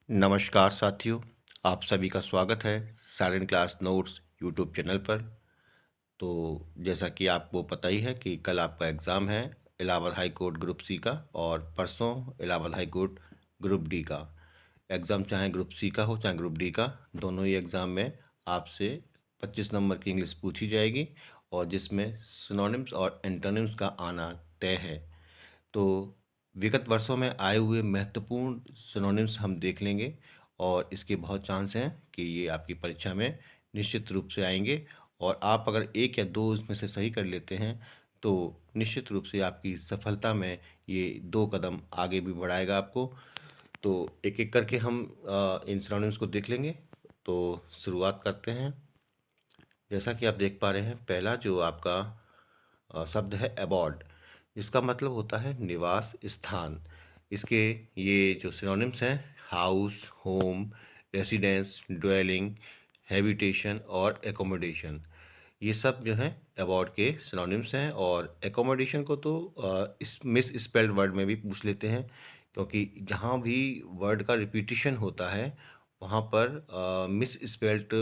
नमस्कार साथियों, आप सभी का स्वागत है silent class notes YouTube channel पर। तो जैसा कि आपको पता ही है कि कल आपका एग्ज़ाम है Allahabad high court group C का, और परसों Allahabad high court group D का एग्ज़ाम। चाहे ग्रुप सी का हो चाहे ग्रुप डी का, दोनों ही एग्ज़ाम में आपसे 25 नंबर की इंग्लिश पूछी जाएगी, और जिसमें सिनोनिम्स और एंटोनिम्स का आना तय है। तो विगत वर्षों में आए हुए महत्वपूर्ण सिनोनिम्स हम देख लेंगे, और इसके बहुत चांस हैं कि ये आपकी परीक्षा में निश्चित रूप से आएंगे। और आप अगर एक या दो इसमें से सही कर लेते हैं तो निश्चित रूप से आपकी सफलता में ये दो कदम आगे भी बढ़ाएगा आपको। तो एक एक करके हम इन सिनोनिम्स को देख लेंगे। तो शुरुआत करते हैं। जैसा कि आप देख पा रहे हैं, पहला जो आपका शब्द है अबॉर्ड, जिसका मतलब होता है निवास स्थान। इसके ये जो सिनोनिम्स हैं, house, home, residence, dwelling, habitation और एकोमोडेशन, ये सब जो हैं अबॉर्ड के सिनोनिम्स हैं। और एकोमोडेशन को तो इस मिस स्पेल्ड वर्ड में भी पूछ लेते हैं, क्योंकि जहाँ भी वर्ड का रिपीटिशन होता है वहाँ पर मिस स्पेल्ड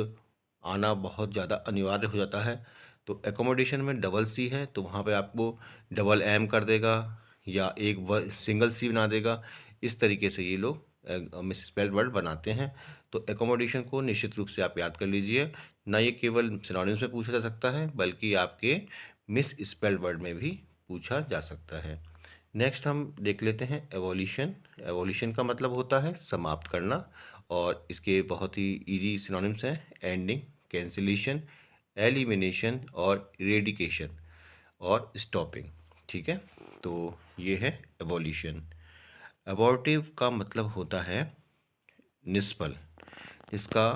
आना बहुत ज़्यादा अनिवार्य हो जाता है। तो एकोमोडेशन में डबल सी है तो वहाँ पे आपको डबल एम कर देगा, या एक सिंगल सी बना देगा। इस तरीके से ये लोग मिस स्पेल्ड वर्ड बनाते हैं। तो एकोमोडेशन को निश्चित रूप से आप याद कर लीजिए। ना ये केवल सिनोनिम्स में पूछा जा सकता है, बल्कि आपके मिस स्पेल्ड वर्ड में भी पूछा जा सकता है। नेक्स्ट हम देख लेते हैं एवोल्यूशन। एवोल्यूशन का मतलब होता है समाप्त करना, और इसके बहुत ही इजी सिनोनिम्स हैं एंडिंग, कैंसिलेशन, एलिमिनेशन और इरेडिकेशन और स्टॉपिंग। ठीक है, तो ये है एवोल्यूशन। अबॉर्टिव का मतलब होता है निष्फल। इसका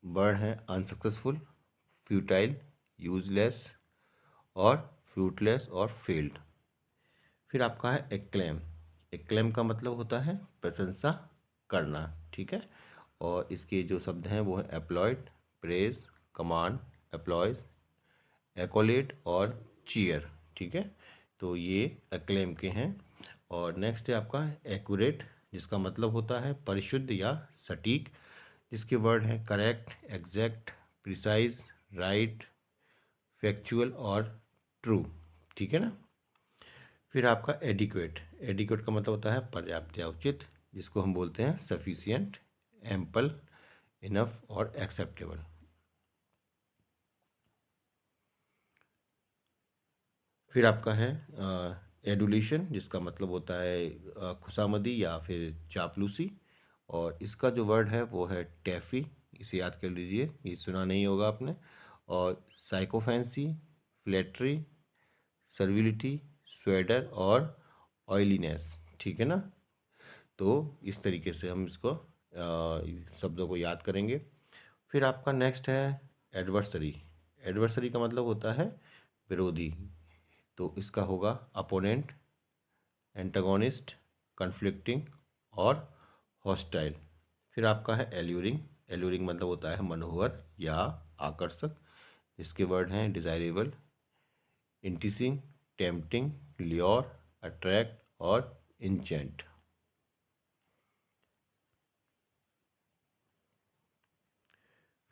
वर्ड है अनसक्सेसफुल, फ्यूटाइल, यूजलेस और फ्रूटलेस और फेल्ड। फिर आपका है एक्लेम। एक्लेम का मतलब होता है प्रशंसा करना। ठीक है, और इसके जो शब्द हैं वो है एप्लॉयड, प्रेज, कमांड, एप्लॉयज, एकोलेट और चीयर। ठीक है, तो ये एक्लेम के हैं। और नेक्स्ट है आपका एक्यूरेट, जिसका मतलब होता है परिशुद्ध या सटीक, जिसके वर्ड हैं correct, exact, precise, right, factual और ट्रू। ठीक है ना। फिर आपका एडिक्वेट। एडिक्वेट का मतलब होता है पर्याप्त या उचित, जिसको हम बोलते हैं सफिशियंट, एम्पल, इनफ और एक्सेप्टेबल। फिर आपका है एडुलेशन, जिसका मतलब होता है खुशामदी या फिर चापलूसी, और इसका जो वर्ड है वो है टैफी। इसे याद कर लीजिए, ये सुना नहीं होगा आपने। और साइकोफेंसी, फ्लैटरी, सर्विलिटी, स्वेडर और ऑयलीनेस। ठीक है ना। तो इस तरीके से हम इसको शब्दों को याद करेंगे। फिर आपका नेक्स्ट है एडवर्सरी। एडवर्सरी का मतलब होता है विरोधी। तो इसका होगा अपोनेंट, एंटागोनिस्ट, कन्फ्लिक्टिंग और हॉस्टाइल। फिर आपका है एल्यूरिंग। एल्यूरिंग मतलब होता है मनोहर या आकर्षक, इसके वर्ड हैं डिज़ायरेबल, इंटिसिंग, टेम्पटिंग, ल्योर, अट्रैक्ट और इंचेंट।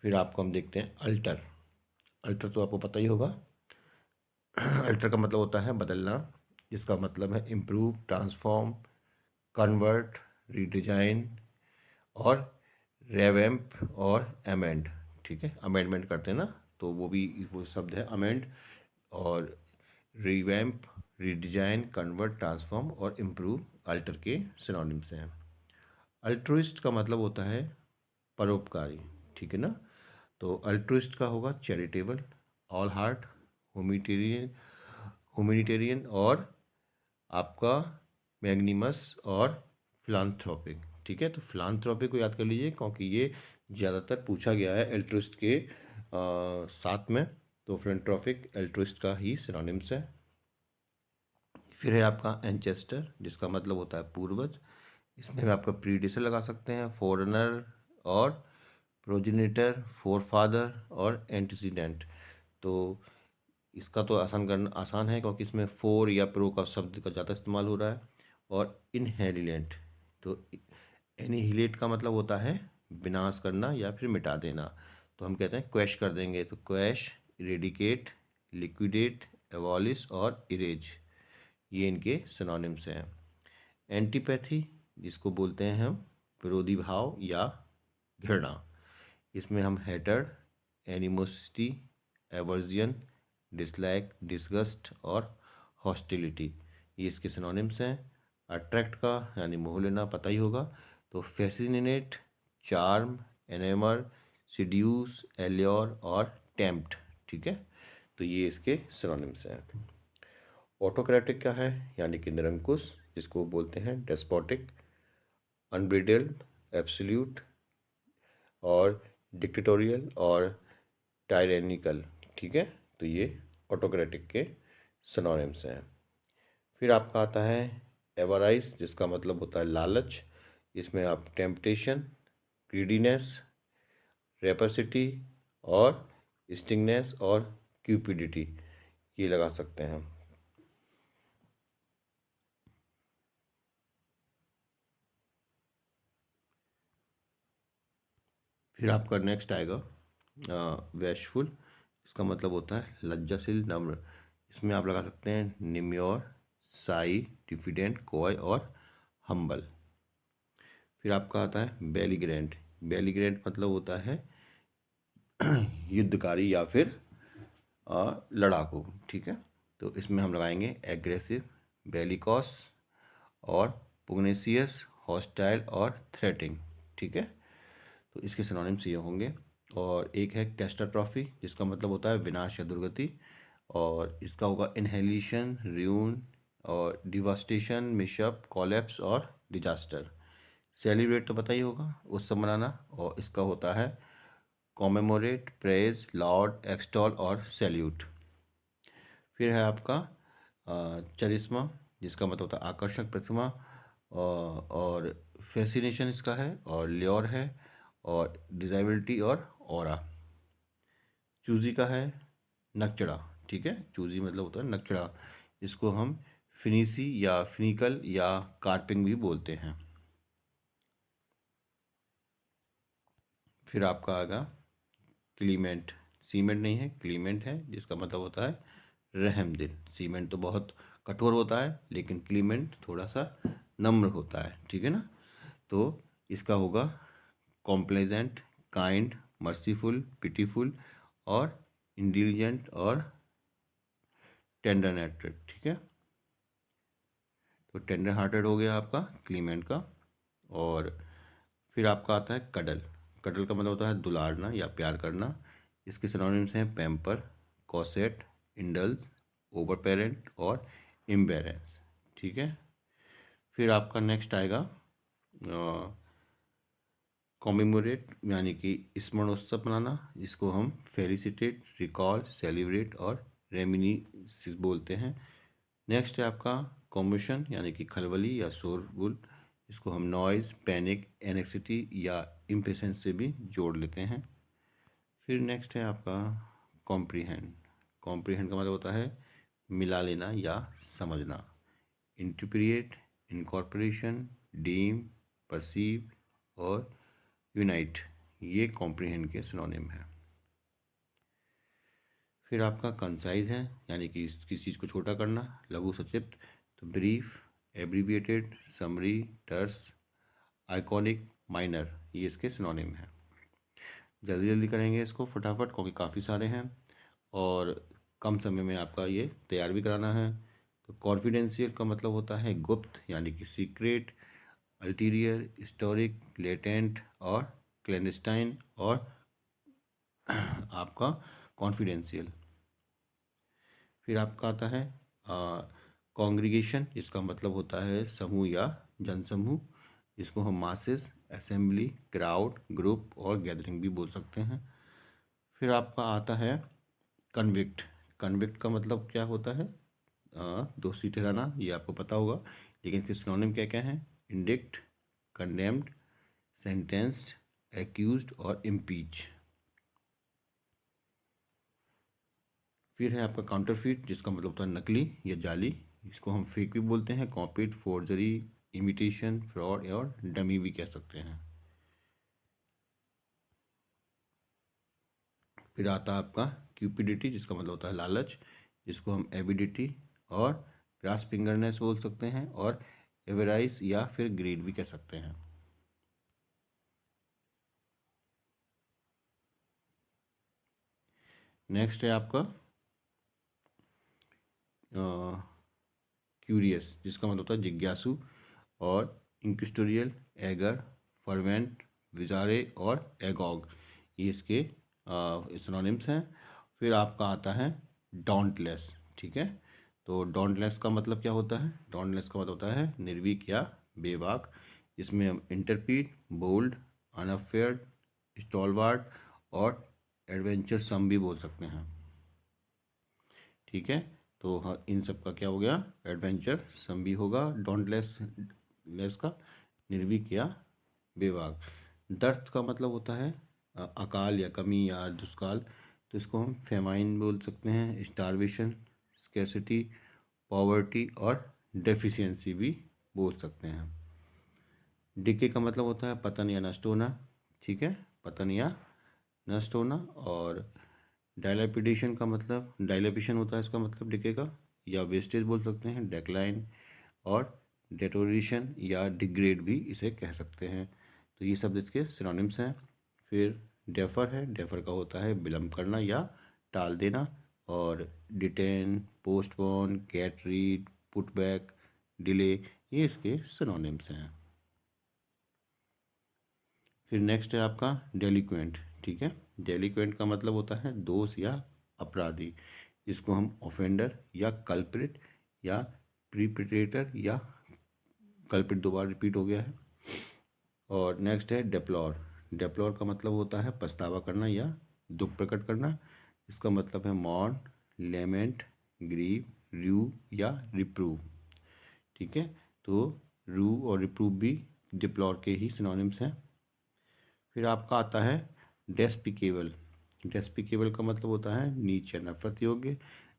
फिर आपको हम देखते हैं अल्टर। अल्टर तो आपको पता ही होगा। अल्टर का मतलब होता है बदलना, जिसका मतलब है इम्प्रूव, ट्रांसफॉर्म, कन्वर्ट, रीडिजाइन और रेवैम्प और अमेंड। ठीक है, अमेंडमेंट करते हैं ना, तो वो भी वो शब्द है अमेंड। और रिवैम्प, रीडिजाइन, कन्वर्ट, ट्रांसफॉर्म और इम्प्रूव अल्टर के सिनोनिम्स हैं। अल्ट्रुइस्ट का मतलब होता है परोपकारी। ठीक है ना। तो अल्ट्रुइस्ट का होगा चैरिटेबल, ऑल हार्ट, ह्यूमिटेरियन, ह्यूमिनिटेरियन और आपका मैग्निमस और फिलांथ्रोपिक। ठीक है, तो फिलांथ्रोपिक को याद कर लीजिए, क्योंकि ये ज़्यादातर पूछा गया है एल्ट्रुइस्ट के साथ में। तो फिलांथ्रोपिक एल्ट्रुइस्ट का ही सिनोनिम्स है। फिर है आपका एंचेस्टर, जिसका मतलब होता है पूर्वज। इसमें भी आपका प्रीडिसर लगा सकते हैं, फॉरेनर और प्रोजेनिटर, फोरफादर और एंटीसीडेंट। तो इसका तो आसान करना आसान है, क्योंकि इसमें फोर या प्रो का शब्द का ज़्यादा इस्तेमाल हो रहा है। और इनहेरिलेंट, तो एनिहिलेट का मतलब होता है विनाश करना या फिर मिटा देना, तो हम कहते हैं क्वैश कर देंगे, तो क्वैश, इरेडिकेट, लिक्विडेट, एबॉलिश और इरेज, ये इनके सिनोनिम्स हैं। एंटीपैथी जिसको बोलते हैं हम विरोधी भाव या घृणा, इसमें हम हेटर्ड, एनिमोसिटी, एवर्जियन, डिसलाइक, डिसगस्ट और हॉस्टिलिटी, ये इसके सिनोनिम्स हैं। अट्रैक्ट का यानी मोह लेना पता ही होगा, तो फैसिनेट, चार्म, एनेमर, सीड्यूस, एल्योर और टेम्प्ट, ठीक है, तो ये इसके सिनोनिम्स हैं। ऑटोक्रेटिक क्या है, यानी कि निरंकुश, जिसको बोलते हैं डेस्पोटिक, अनब्रिडल्ड, एब्सोल्यूट और डिक्टेटोरियल और टायरेनिकल, ठीक है, तो ये ऑटोक्रेटिक के सिनोनिम्स हैं। फिर आपका आता है एवराइज, जिसका मतलब होता है लालच, इसमें आप टेम्पटेशन, ग्रीडीनेस, रेपसिटी और स्टिंगनेस और क्यूपिडिटी ये लगा सकते हैं। फिर आपका नेक्स्ट आएगा वैशफुल, इसका मतलब होता है लज्जाशील, नम्र, इसमें आप लगा सकते हैं निम्योर, साई, डिफिडेंट, कॉय और हम्बल। फिर आपका आता है बेलीग्रेंट, बेलीग्रेंट मतलब होता है युद्धकारी या फिर लड़ाकू, ठीक है, तो इसमें हम लगाएंगे एग्रेसिव, बेलिकॉस और पुग्नेसियस, हॉस्टाइल और थ्रेटिंग, ठीक है, तो इसके सिनोनिम्स ये होंगे। और एक है कैस्टाट्रॉफी, जिसका मतलब होता है विनाश या दुर्गति, और इसका होगा इनहेलिशन, र्यून और डिवास्टेशन, मिशअप, कॉलेप्स और डिजास्टर। सेलिब्रेट तो पता ही होगा, उत्सव मनाना, और इसका होता है कॉमेमोरेट, प्रेज, लॉर्ड, एक्सटॉल और सैल्यूट। फिर है आपका चरिस्मा, जिसका मतलब होता है आकर्षक प्रतिमा, और फैसिनेशन इसका है, और ल्योर है, और डिजाइबिलिटी और ऑरा। चूजी का है नकचड़ा, ठीक है, चूजी मतलब होता है नकचड़ा, इसको हम फिनिसी या फिनिकल या कार्पिंग भी बोलते हैं। फिर आपका आएगा क्लीमेंट, सीमेंट नहीं है, क्लीमेंट है, जिसका मतलब होता है रहमदिल। सीमेंट तो बहुत कठोर होता है, लेकिन क्लीमेंट थोड़ा सा नम्र होता है, ठीक है ना, तो इसका होगा कॉम्प्लेजेंट, काइंड, मर्सीफुल, पिटीफुल और इंटेलिजेंट और टेंडर नेटेड, ठीक है, तो टेंडर हार्टेड हो गया आपका क्लीमेंट का। और फिर आपका आता है कडल, कडल का मतलब होता है दुलारना या प्यार करना, इसके सिनोनिम्स हैं पैम्पर, कॉसेट, इंडल्स, ओवर पेरेंट और इम्बेरेंस, ठीक है। फिर आपका नेक्स्ट आएगा कॉमेमोरेट, यानी कि स्मरणोत्सव मनाना, जिसको हम फेलिसिटेट, रिकॉल, सेलिब्रेट और रेमिनी बोलते हैं। नेक्स्ट है आपका कॉम्बशन, यानी कि खलबली या शोरगुल, इसको हम नॉइज़, पैनिक, एनेक्सिटी या इम्पेशेंस से भी जोड़ लेते हैं। फिर नेक्स्ट है आपका कॉम्प्रीहेंड, कॉम्प्रीहेंड का मतलब होता है मिला लेना या समझना। इंटरप्रिएट, इनकॉर्पोरेशन, डीम, परसीव और यूनाइट, ये कॉम्प्रीहेंड के सिनोनिम है। फिर आपका कंसाइज है, यानी कि किसी चीज़ को छोटा करना, लघु संक्षिप्त, तो brief, abbreviated, summary, terse, iconic, minor, ये इसके सिनोनिम है। जल्दी जल्दी करेंगे इसको फटाफट, क्योंकि काफ़ी सारे हैं और कम समय में आपका ये तैयार भी कराना है। तो कॉन्फिडेंशियल का मतलब होता है गुप्त, यानी कि सीक्रेट, अल्टीरियर, हिस्टोरिक, लेटेंट और क्लैंडस्टाइन और आपका कॉन्फिडेंशियल। फिर आपका आता है कॉन्ग्रीगेशन, जिसका मतलब होता है समूह या जनसमूह, जिसको हम मासेस, असेंबली, क्राउड, ग्रुप और गैदरिंग भी बोल सकते हैं। फिर आपका आता है कन्विक्ट, कन्विक्ट का मतलब क्या होता है दोषी ठहराना, ये आपको पता होगा, लेकिन इसके सिनोनिम क्या क्या हैं, इंडिक्ट, कंडेम्ड, सेंटेंस्ड, एक्यूज्ड और इम्पीच। फिर है आपका काउंटरफीट, जिसका मतलब होता है नकली या जाली, इसको हम फेक भी बोलते हैं, कॉपीड, फोर्जरी, इमिटेशन, फ्रॉड और डमी भी कह सकते हैं। फिर आता है आपका क्यूपिडिटी, जिसका मतलब होता है लालच, जिसको हम एविडिटी और ग्रास्पिंगरनेस बोल सकते हैं, और एवराइस या फिर ग्रीड भी कह सकते हैं। नेक्स्ट है आपका क्यूरियस, जिसका मतलब होता है जिज्ञासु, और इंक्विस्टोरियल, एगर, फर्वेंट, विजारे और एगॉग, ये इसके सिनोनिम्स हैं। फिर आपका आता है डॉन्टलेस। ठीक है, तो डॉन्टलेस का मतलब क्या होता है? डॉन्टलेस का मतलब होता है निर्भीक या बेबाक। इसमें हम इंटरपीट, बोल्ड, अनअफेयर्ड, स्टॉलवार्ड और एडवेंचर सम भी बोल सकते हैं। ठीक है, तो हाँ, इन सब का क्या हो गया? एडवेंचर सम भी होगा डोंटलेस लेस का, निर्भीक या बेबाक। दर्द का मतलब होता है अकाल या कमी या दुष्काल, तो इसको हम फेमाइन बोल सकते हैं, स्टारवेशन, स्केर्सिटी, पॉवर्टी और डेफिशिएंसी भी बोल सकते हैं। डिके का मतलब होता है पतन या नष्ट होना। ठीक है, पतन या नष्ट होना। और डायलापिडेशन का मतलब, डायलापिशन होता है इसका मतलब डिके का, या वेस्टेज बोल सकते हैं, डेक्लाइन और डेटोरेशन या डिग्रेड भी इसे कह सकते हैं। तो ये सब इसके सिनोनिम्स हैं। फिर डेफर है, डेफर का होता है विलम्ब करना या टाल देना। और detain, postpone, get rid, put back, delay, ये इसके सिनोनिम्स हैं। फिर नेक्स्ट है आपका डेलिक्वेंट। ठीक है, डेलिक्वेंट का मतलब होता है दोष या अपराधी, इसको हम ऑफेंडर या कल्प्रिट या प्रीपिटेटर या कल्प्रिट दो बार रिपीट हो गया है। और नेक्स्ट है डेप्लोर। डेप्लोर का मतलब होता है पछतावा करना या दुख प्रकट करना, इसका मतलब है मॉर्न, लेमेंट, ग्रीव, रू या रिप्रूव। ठीक है, तो रू और रिप्रूव भी डिप्लोर के ही सिनोनिम्स हैं। फिर आपका आता है डेस्पिकेबल। डेस्पिकेबल का मतलब होता है नीच या नफरत योग्य,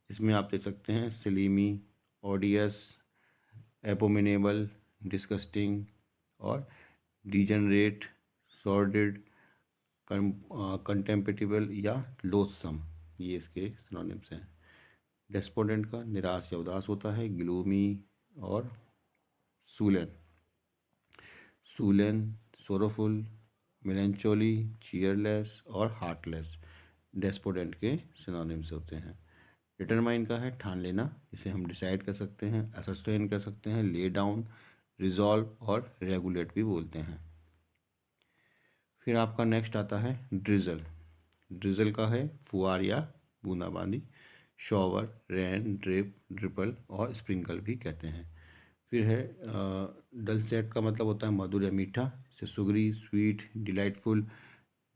इसमें आप दे सकते हैं सिलीमी, ओडियस, एपोमिनेबल, डिस्गस्टिंग और डिजनरेट, सॉर्डिड, कंटेम्पेटिबल या लोथसम, ये इसके सिनोनिम्स हैं। डेस्पोडेंट का निराश या उदास होता है, ग्लूमी और सूलन, सूलन, सोरोफुल, मेलेंचोली, चीयरलेस और हार्टलेस डेस्पोडेंट के सिनोनिम्स होते हैं। डिटरमाइन का है ठान लेना, इसे हम डिसाइड कर सकते हैं, असस्टेन कर सकते हैं, ले डाउन, रिजॉल्व और रेगुलेट भी बोलते हैं। फिर आपका नेक्स्ट आता है ड्रिजल। ड्रिजल का है फुआर या बूंदाबांदी, शॉवर, रेन, ड्रिप, ड्रिपल और स्प्रिंकल भी कहते हैं। फिर है डलसेट का मतलब होता है मधुर या मीठा, इसे सुगरी, स्वीट, डिलाइटफुल,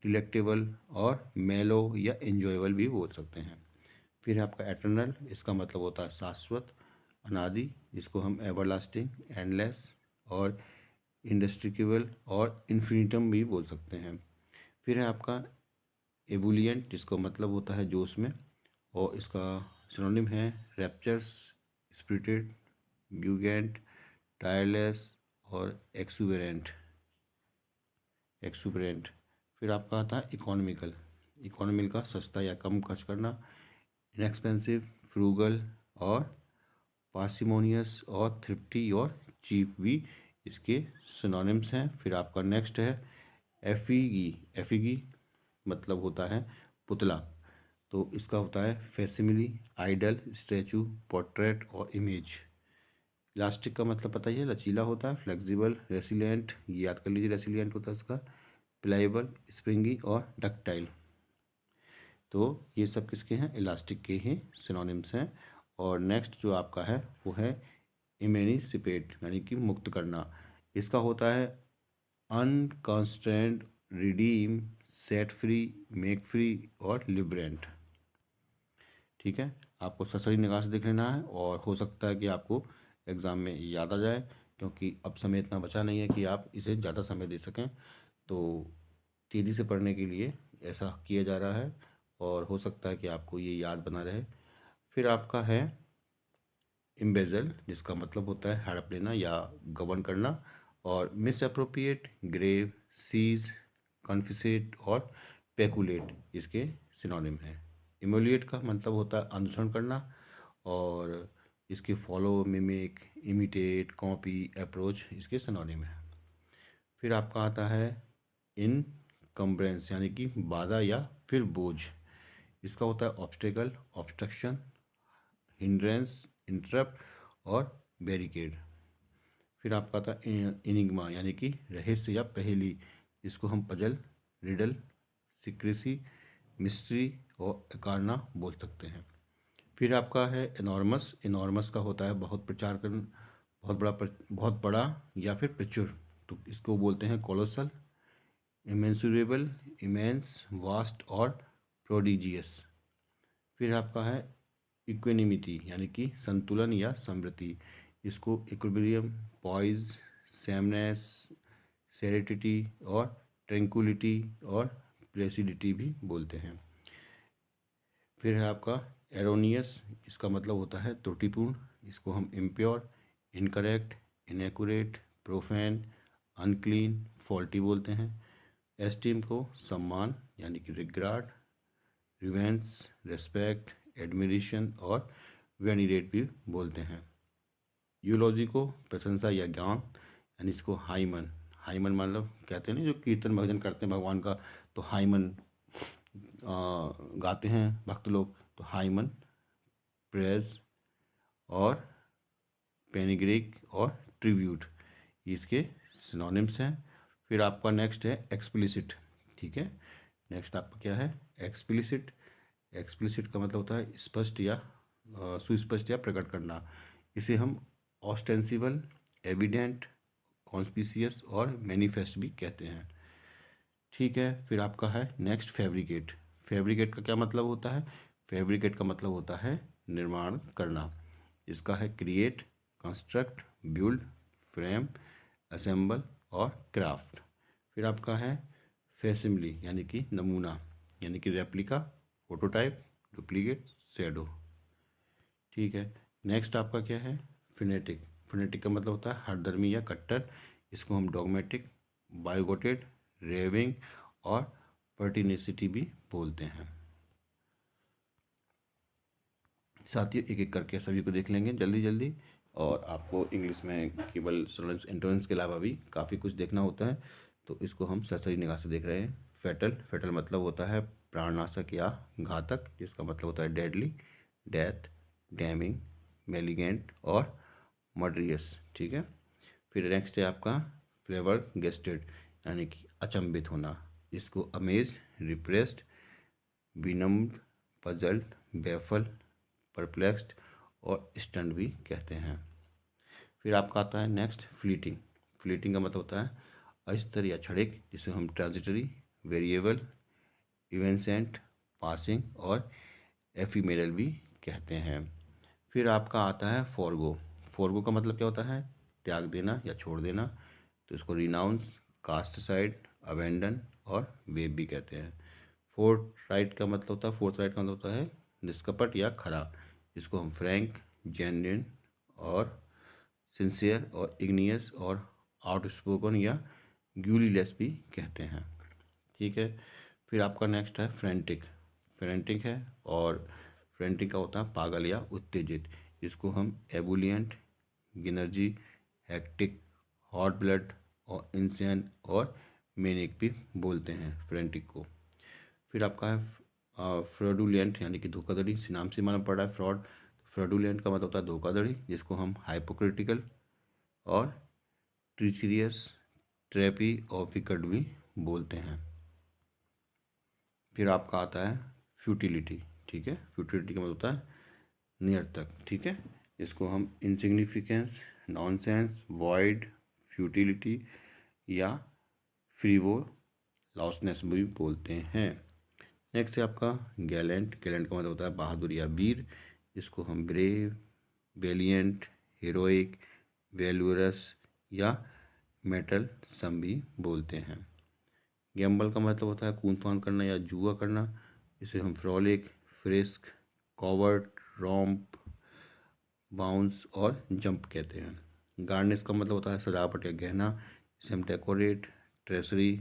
डिलेक्टेबल और मेलो या एंजॉयबल भी बोल सकते हैं। फिर है आपका एटर्नल, इसका मतलब होता है शाश्वत, अनादि, जिसको हम एवरलास्टिंग, एंडलेस और इंडस्ट्रिकेबल और इन्फिनिटम भी बोल सकते हैं। फिर है आपका एबुलियंट, जिसका मतलब होता है जोश में, और इसका सिनोनिम है रैप्चर्स, स्पिरिटेड, ब्यूगेंट, टायरलेस और एक्सुबेरेंट, एक्सुबरेंट। फिर आपका आता है इकोनॉमिकल। इकोनॉमिकल का सस्ता या कम खर्च करना, इनएक्सपेंसिव, फ्रूगल और पार्सिमोनियस और थ्रिफ्टी और चीप भी इसके सिनोनिम्स हैं। फिर आपका नेक्स्ट है एफिगी। एफिगी मतलब होता है पुतला, तो इसका होता है फैसिमिली, आइडल, स्टैचू, पोर्ट्रेट और इमेज। इलास्टिक का मतलब पता ही है, लचीला होता है, फ्लेक्सिबल, रेसिलिएंट, ये याद कर लीजिए, रेसिलिएंट होता है इसका, प्लाइबल, स्प्रिंगी और डक्टाइल। तो ये सब किसके हैं? इलास्टिक के ही सिनोनिम्स हैं। और नेक्स्ट जो आपका है वो है इमेनिसिपेट, यानी कि मुक्त करना, इसका होता है unconstrained, redeem, set free, make free और लिबरेंट। ठीक है, आपको ससरी निगाह से देख लेना है, और हो सकता है कि आपको एग्ज़ाम में याद आ जाए, क्योंकि अब समय इतना बचा नहीं है कि आप इसे ज़्यादा समय दे सकें। तो तेज़ी से पढ़ने के लिए ऐसा किया जा रहा है, और हो सकता है कि आपको ये याद बना रहे। फिर आपका है इम्बेजल जिसका मतलब होता है हड़प लेना या गबन करना, और मिस अप्रोप्रिएट, ग्रेव, सीज, कॉन्फिसेट और पेकुलेट इसके सिनोनिम हैं। इमोलिएट का मतलब होता है अनुसरण करना, और इसके follow, mimic, imitate, copy, approach इसके सिनोनिम है। फिर आपका आता है इनकम्ब्रेंस यानी कि बाधा या फिर बोझ। इसका होता है ऑब्स्टेकल, ऑब्स्ट्रक्शन, हिंड्रेंस, इंटरप्ट और बैरिकेड। फिर आपका आता है इनिग्मा यानी कि रहस्य या पहेली। इसको हम पजल, रिडल, सीक्रेसी, मिस्ट्री और अकारना बोल सकते हैं। फिर आपका है एनॉर्मस। एनॉर्मस का होता है बहुत प्रचार कर, बहुत बड़ा या फिर प्रचुर, तो इसको बोलते हैं कोलोसल, इमेंसुरेबल, इमेंस, वास्ट और प्रोडिजियस। फिर आपका है इक्वेनिमिटी यानी कि संतुलन या समृद्धि। इसको इक्विलिब्रियम, पॉइज, सेमनेस, सेरेटिटी और ट्रैंक्विलिटी और प्लेसिडिटी भी बोलते हैं। फिर है आपका एरोनियस। इसका मतलब होता है त्रुटिपूर्ण। इसको हम impure, incorrect, inaccurate, profane, unclean, faulty बोलते हैं। एस्टीम को सम्मान यानी कि रिगार्ड, रिवेंस, रेस्पेक्ट, एडमिरेशन और वेनिरेट भी बोलते हैं। यूलॉजी को प्रशंसा या ज्ञान, यानी इसको हाइमन। हाइमन मतलब कहते हैं ना जो कीर्तन भजन करते हैं भगवान का, तो हाइमन गाते हैं भक्त लोग, तो हाइमन, प्रेज और पेनिग्रिक और ट्रिब्यूट इसके सिनोनिम्स हैं। फिर आपका नेक्स्ट है एक्सप्लिसिट। ठीक है, नेक्स्ट आपका क्या है एक्सप्लिसिट। एक्सप्लिसिट का मतलब होता है स्पष्ट या सुस्पष्ट या प्रकट करना। इसे हम ऑस्टेंसिबल, एविडेंट, कॉन्स्पिशियस और मैनिफेस्ट भी कहते हैं। ठीक है, फिर आपका है नेक्स्ट फैब्रिकेट। फैब्रिकेट का क्या मतलब होता है? फैब्रिकेट का मतलब होता है निर्माण करना। इसका है create, construct, build, frame, assemble और क्राफ्ट। फिर आपका है फैसिमली यानी कि नमूना, यानी कि रेप्लिका, प्रोटोटाइप, डुप्लीकेट, शैडो। ठीक है, नेक्स्ट आपका क्या है फिनेटिक। फिनेटिक का मतलब होता है हठधर्मी या कट्टर। इसको हम डॉगमेटिक, बायोगोटेड, रेविंग और पर्टिनेसिटी भी बोलते हैं। साथियों एक एक करके सभी को देख लेंगे जल्दी जल्दी, और आपको इंग्लिश में केवल इंटरेंस के अलावा भी काफ़ी कुछ देखना होता है, तो इसको हम सरसरी निगाह से देख रहे हैं। फेटल, फेटल मतलब होता है प्राणनाशक या घातक, जिसका मतलब होता है डेडली, डेथ, डैमिंग, मेलिगेंट और मर्डरियस। ठीक है, फिर नेक्स्ट है आपका फ्लेवर गेस्टेड यानी कि अचंभित होना। इसको अमेज, रिप्रेस्ड, विनम्र, पजल्ड, बेफल, परप्लेक्स्ड और स्टंड भी कहते हैं। फिर आपका आता है नेक्स्ट फ्लीटिंग। फ्लीटिंग का मतलब होता है अस्थिर या क्षणिक, जिसे हम ट्रांजिटरी, वेरिएबल, इवेंसेंट, पासिंग और एफिमेरल भी कहते हैं। फिर आपका आता है फॉरगो। फॉरगो का मतलब क्या होता है? त्याग देना या छोड़ देना, तो इसको रिनाउंस, कास्ट साइड, अबेंडन और वेब भी कहते हैं। फोर्थ राइट का मतलब होता है निष्कपट या खरा। इसको हम फ्रैंक, जेन्युइन और सिंसियर और इग्नियस और आउटस्पोकन या ग्यूलीलेस भी कहते हैं। ठीक है, फिर आपका नेक्स्ट है फ्रेंटिक। फ्रेंटिक है, और फ्रेंटिक का होता है पागल या उत्तेजित। इसको हम एबुलियंट, गिनर्जी, हेक्टिक, हॉट ब्लड और इंसेन और मेनिक भी बोलते हैं फ्रेंटिक को। फिर आपका है फ्रॉडुलेंट यानी कि धोखाधड़ी। नाम से मालूम पड़ रहा है फ्रॉड। फ्रॉडुलेंट का मतलब होता है धोखाधड़ी, जिसको हम हाइपोक्रिटिकल और ट्रिचरियस, ट्रैपी और विकट भी बोलते हैं। फिर आपका आता है फ्यूटिलिटी। ठीक है, फ्यूटिलिटी का मतलब होता है निरर्थक। ठीक है, इसको हम इनसिग्निफिकेंस, नॉनसेंस, वॉइड, फ्यूटिलिटी या फ्रीवो लॉसनेस भी बोलते हैं। नेक्स्ट है आपका गैलेंट। गैलेंट का मतलब होता है बहादुर या वीर। इसको हम ब्रेव, वेलियंट, हीरोइक, वैल्यूरस या मेटल सम भी बोलते हैं। गैम्बल का मतलब होता है कूद फान करना या जुआ करना। इसे हम फ्रॉलिक, फ्रिस्क, कॉवर्ट, रॉम्प, बाउंस और जंप कहते हैं। गार्निश का मतलब होता है सजावट या गहना, जिसे हम डेकोरेट, ट्रेसरी,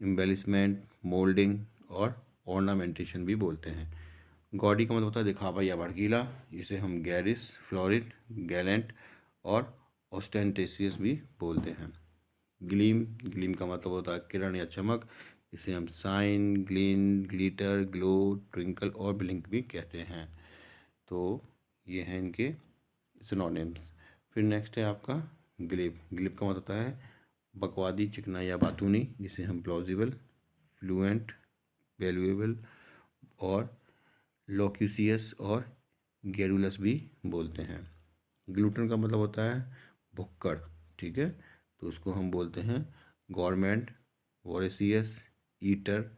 एम्बेलिशमेंट, मोल्डिंग और ऑर्नामेंटेशन भी बोलते हैं। गॉडी का मतलब होता है दिखावा या भड़कीला, जिसे हम गैरिश, फ्लोरिड, गैलेंट और ऑस्टेंटेशियस भी बोलते हैं। ग्लीम, ग्लीम का मतलब होता है किरण या चमक, इसे हम साइन, ग्लिन, ग्लिटर, ग्लो, ट्विंकल और ब्लिंक भी कहते हैं। तो ये हैं इनके सिनोनिम्स। फिर नेक्स्ट है आपका ग्लिप। ग्लिप का मतलब होता है बकवादी, चिकना या बातूनी, जिसे हम प्लॉजिबल, फ्लुएंट, वैल्यूएबल और लोक्यूसियस और गैरुलस भी बोलते हैं। ग्लूटन का मतलब होता है भुक्कड़, ठीक है, तो उसको हम बोलते हैं गवर्नमेंट, वोरेसियस, ईटर,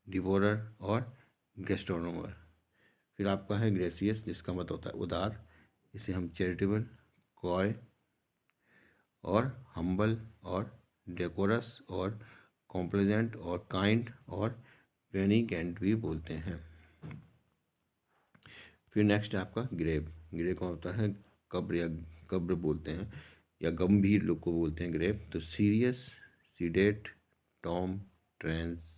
डिवोरर और गेस्ट्रोनोमर। फिर आपका है ग्रेसियस, जिसका मतलब होता है उदार, इसे हम चैरिटेबल, कॉय और हम्बल और डेकोरस और कॉम्प्लेजेंट और काइंड और बेनिगेंट भी बोलते हैं। फिर नेक्स्ट है आपका ग्रेव। ग्रेव का होता है कब्र या कब्र बोलते हैं, या गंभीर लोग को बोलते हैं ग्रेव। तो सीरियस, सीडेट, टॉम, ट्रेंस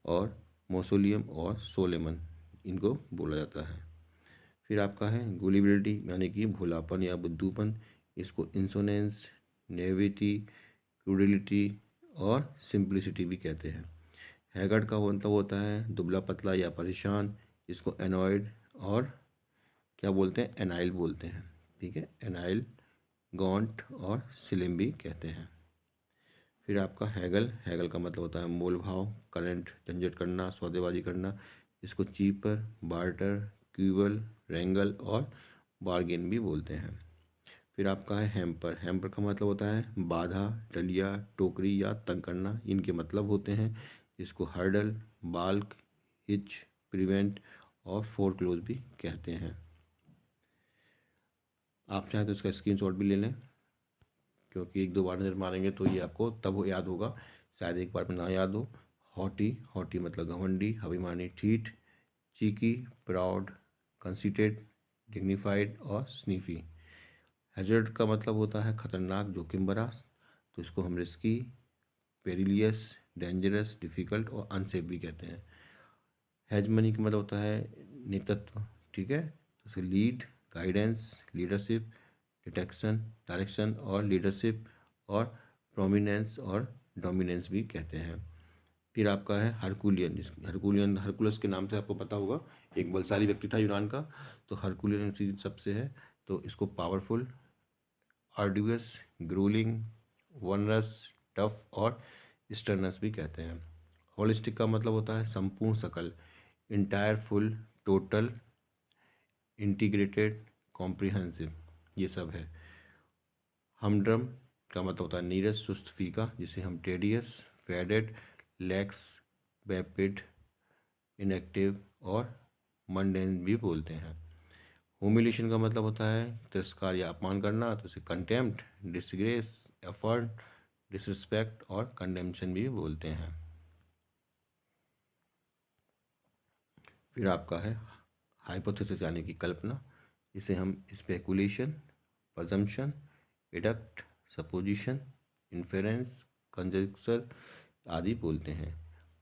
और मौसोलियम और सोलेमन, इनको बोला जाता है। फिर आपका है गुलिबिलिटी, यानी कि भोलापन या बुद्धूपन, इसको इंसोनेंस, नेविटी, क्रूडिलिटी और सिंप्लिसिटी भी कहते हैं। हैगर्ड का मतलब होता है दुबला पतला या परेशान, इसको एनॉयड और क्या बोलते हैं, एनाइल बोलते हैं, ठीक है, एनाइल, गॉन्ट और स्लिम भी कहते हैं। फिर आपका हैगल, हैगल का मतलब होता है मोल भाव, करंट, झंझट करना, सौदेबाजी करना, इसको चीपर, बार्टर, क्यूबल, रेंगल और बार्गेन भी बोलते हैं। फिर आपका है हैम्पर। हैम्पर का मतलब होता है बाधा, टलिया, टोकरी या तंग करना, इनके मतलब होते हैं, इसको हर्डल, बाल्क, हिच, प्रिवेंट और फोरक्लोज भी कहते हैं। आप चाहें तो इसका स्क्रीनशॉट भी ले लें, क्योंकि एक दो बार नज़र मारेंगे तो ये आपको तब याद होगा, शायद एक बार में ना याद हो। हॉटी, हॉटी मतलब घमंडी, अभिमानी, ठीठ, चीकी, प्राउड, कंसीटेड, डिग्निफाइड और स्नीफी। हैजर्ड का मतलब होता है खतरनाक, जोखिम भरा, तो इसको हम रिस्की, पेरिलियस, डेंजरस, डिफ़िकल्ट और अनसेफ भी कहते हैं। हेजमनी का मतलब होता है नेतृत्व, ठीक है, तो इसे lead, guidance, leadership, detection, direction और लीडरशिप और प्रोमिनेंस और डोमिनेंस भी कहते हैं। फिर आपका है हरकुलियन। हरकुलियन, हरकुलस के नाम से आपको पता होगा, एक बलशाली व्यक्ति था यूनान का, तो हरकुलियन उसी सबसे है, तो इसको पावरफुल, आर्ड्यूअस, ग्रूलिंग, वनरस, टफ और स्टर्नस भी कहते हैं। होलिस्टिक का मतलब होता है संपूर्ण, सकल, entire, full, total, integrated, comprehensive, ये सब है। हमड्रम का मतलब होता है नीरस, सुस्त, फीका, जिसे हम टेडियस, फैडेड, लैक्स, वैपिड, इनएक्टिव और मंडेन भी बोलते हैं। ह्यूमिलेशन का मतलब होता है तिरस्कार या अपमान करना, तो इसे कंटेम्प्ट, डिसग्रेस, एफर्ट, डिसरिस्पेक्ट और कंडेम्पशन भी बोलते हैं। फिर आपका है हाइपोथेसिस, यानी कि कल्पना, इसे हम speculation, presumption, deduct, supposition, inference, conjuncture आदि बोलते हैं।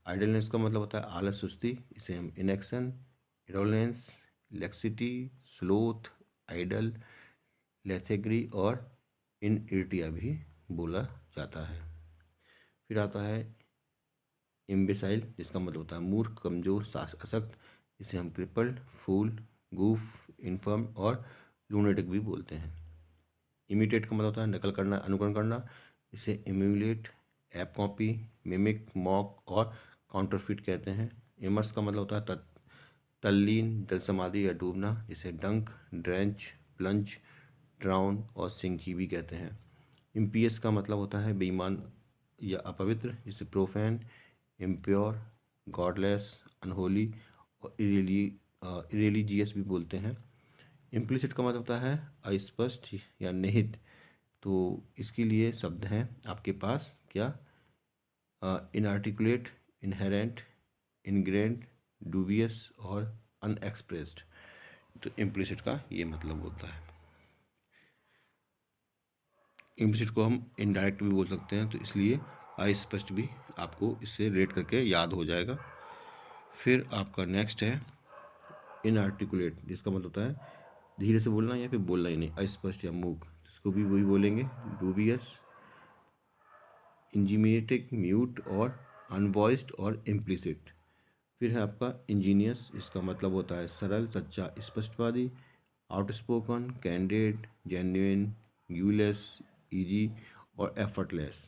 आइडलनेस का मतलब होता है आलस, सुस्ती, इसे हम इनएक्शन, इडोलेंस, लेक्सिटी, स्लोथ, आइडल, लेथेग्री और इनइर्टिया भी बोला जाता है। फिर आता है इम्बिसाइल, जिसका मतलब होता है मूर्ख, कमजोर, अशक्त, इसे हम क्रिपल्ड, फूल, गूफ, इन्फर्म और लूनेटिक भी बोलते हैं। इमिटेट का मतलब होता है नकल करना, अनुकरण करना, इसे emulate, app copy, mimic, mock और काउंटरफिट कहते हैं। इमर्स का मतलब होता है तल्लीन, जल समाधि या डूबना, जिसे डंक, ड्रेंच, प्लंज, ड्राउन और सिंकी भी कहते हैं। इम्पियस का मतलब होता है बेईमान या अपवित्र, जिसे प्रोफैन, इम्प्योर, गॉडलेस, अनहोली और इरेलीजियस भी बोलते हैं। इम्प्लिसिट का मतलब होता है अस्पष्ट या निहित, तो इसके लिए शब्द हैं आपके पास क्या, इनआर्टिकुलेट, इनहेरेंट, इनग्रेंड, डूबियस और अनएक्सप्रेस्ड। तो इम्प्लिसिट का ये मतलब होता है। इम्प्लिसिट को हम इनडायरेक्ट भी बोल सकते हैं, तो इसलिए अस्पष्ट भी आपको इससे रेट करके याद हो जाएगा। फिर आपका नेक्स्ट है इनआर्टिकुलेट, जिसका मतलब होता है धीरे से बोलना या फिर बोलना ही नहीं, अस्पष्ट या मूक, इसको भी वही बोलेंगे डूबियस, इंजीनियटिक, म्यूट और अनवॉइस्ड और इम्प्लिसिट। फिर है आपका इंजीनियस, इसका मतलब होता है सरल, सच्चा, स्पष्टवादी, आउटस्पोकन, कैंडिड, जेन्युइन, यूलेस, इजी और एफर्टलेस।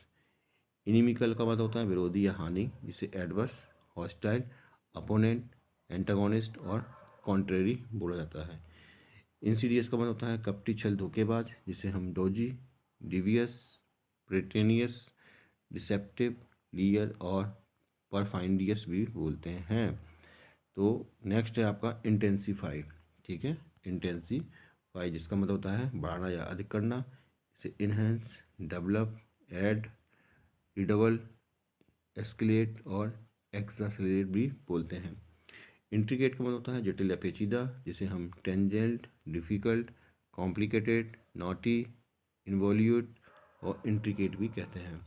इनिमिकल का मतलब होता है विरोधी या हानि, जिसे एडवर्स, हॉस्टाइल, अपोनेंट, एंटागोनिस्ट और कॉन्ट्रेरी बोला जाता है। इंसीडियस का मतलब होता है कपटी, छल, धोखेबाज, जिसे हम डोजी, डिवियस, प्रेटेनियस, डिसेप्टिव, लियर और परफाइंडियस भी बोलते हैं। तो नेक्स्ट है आपका इंटेंसीफाई। ठीक है, इंटेंसीफाई जिसका मतलब होता है बढ़ाना या अधिक करना, इसे इनहेंस, डेवलप, ऐड, रिडबल, एस्केलेट और एक्सासलेट भी बोलते हैं। इंट्रिकेट का मतलब होता है जटिल या पेचीदा, जिसे हम tangent, difficult, complicated, naughty, involute और इंट्रिकेट भी कहते हैं।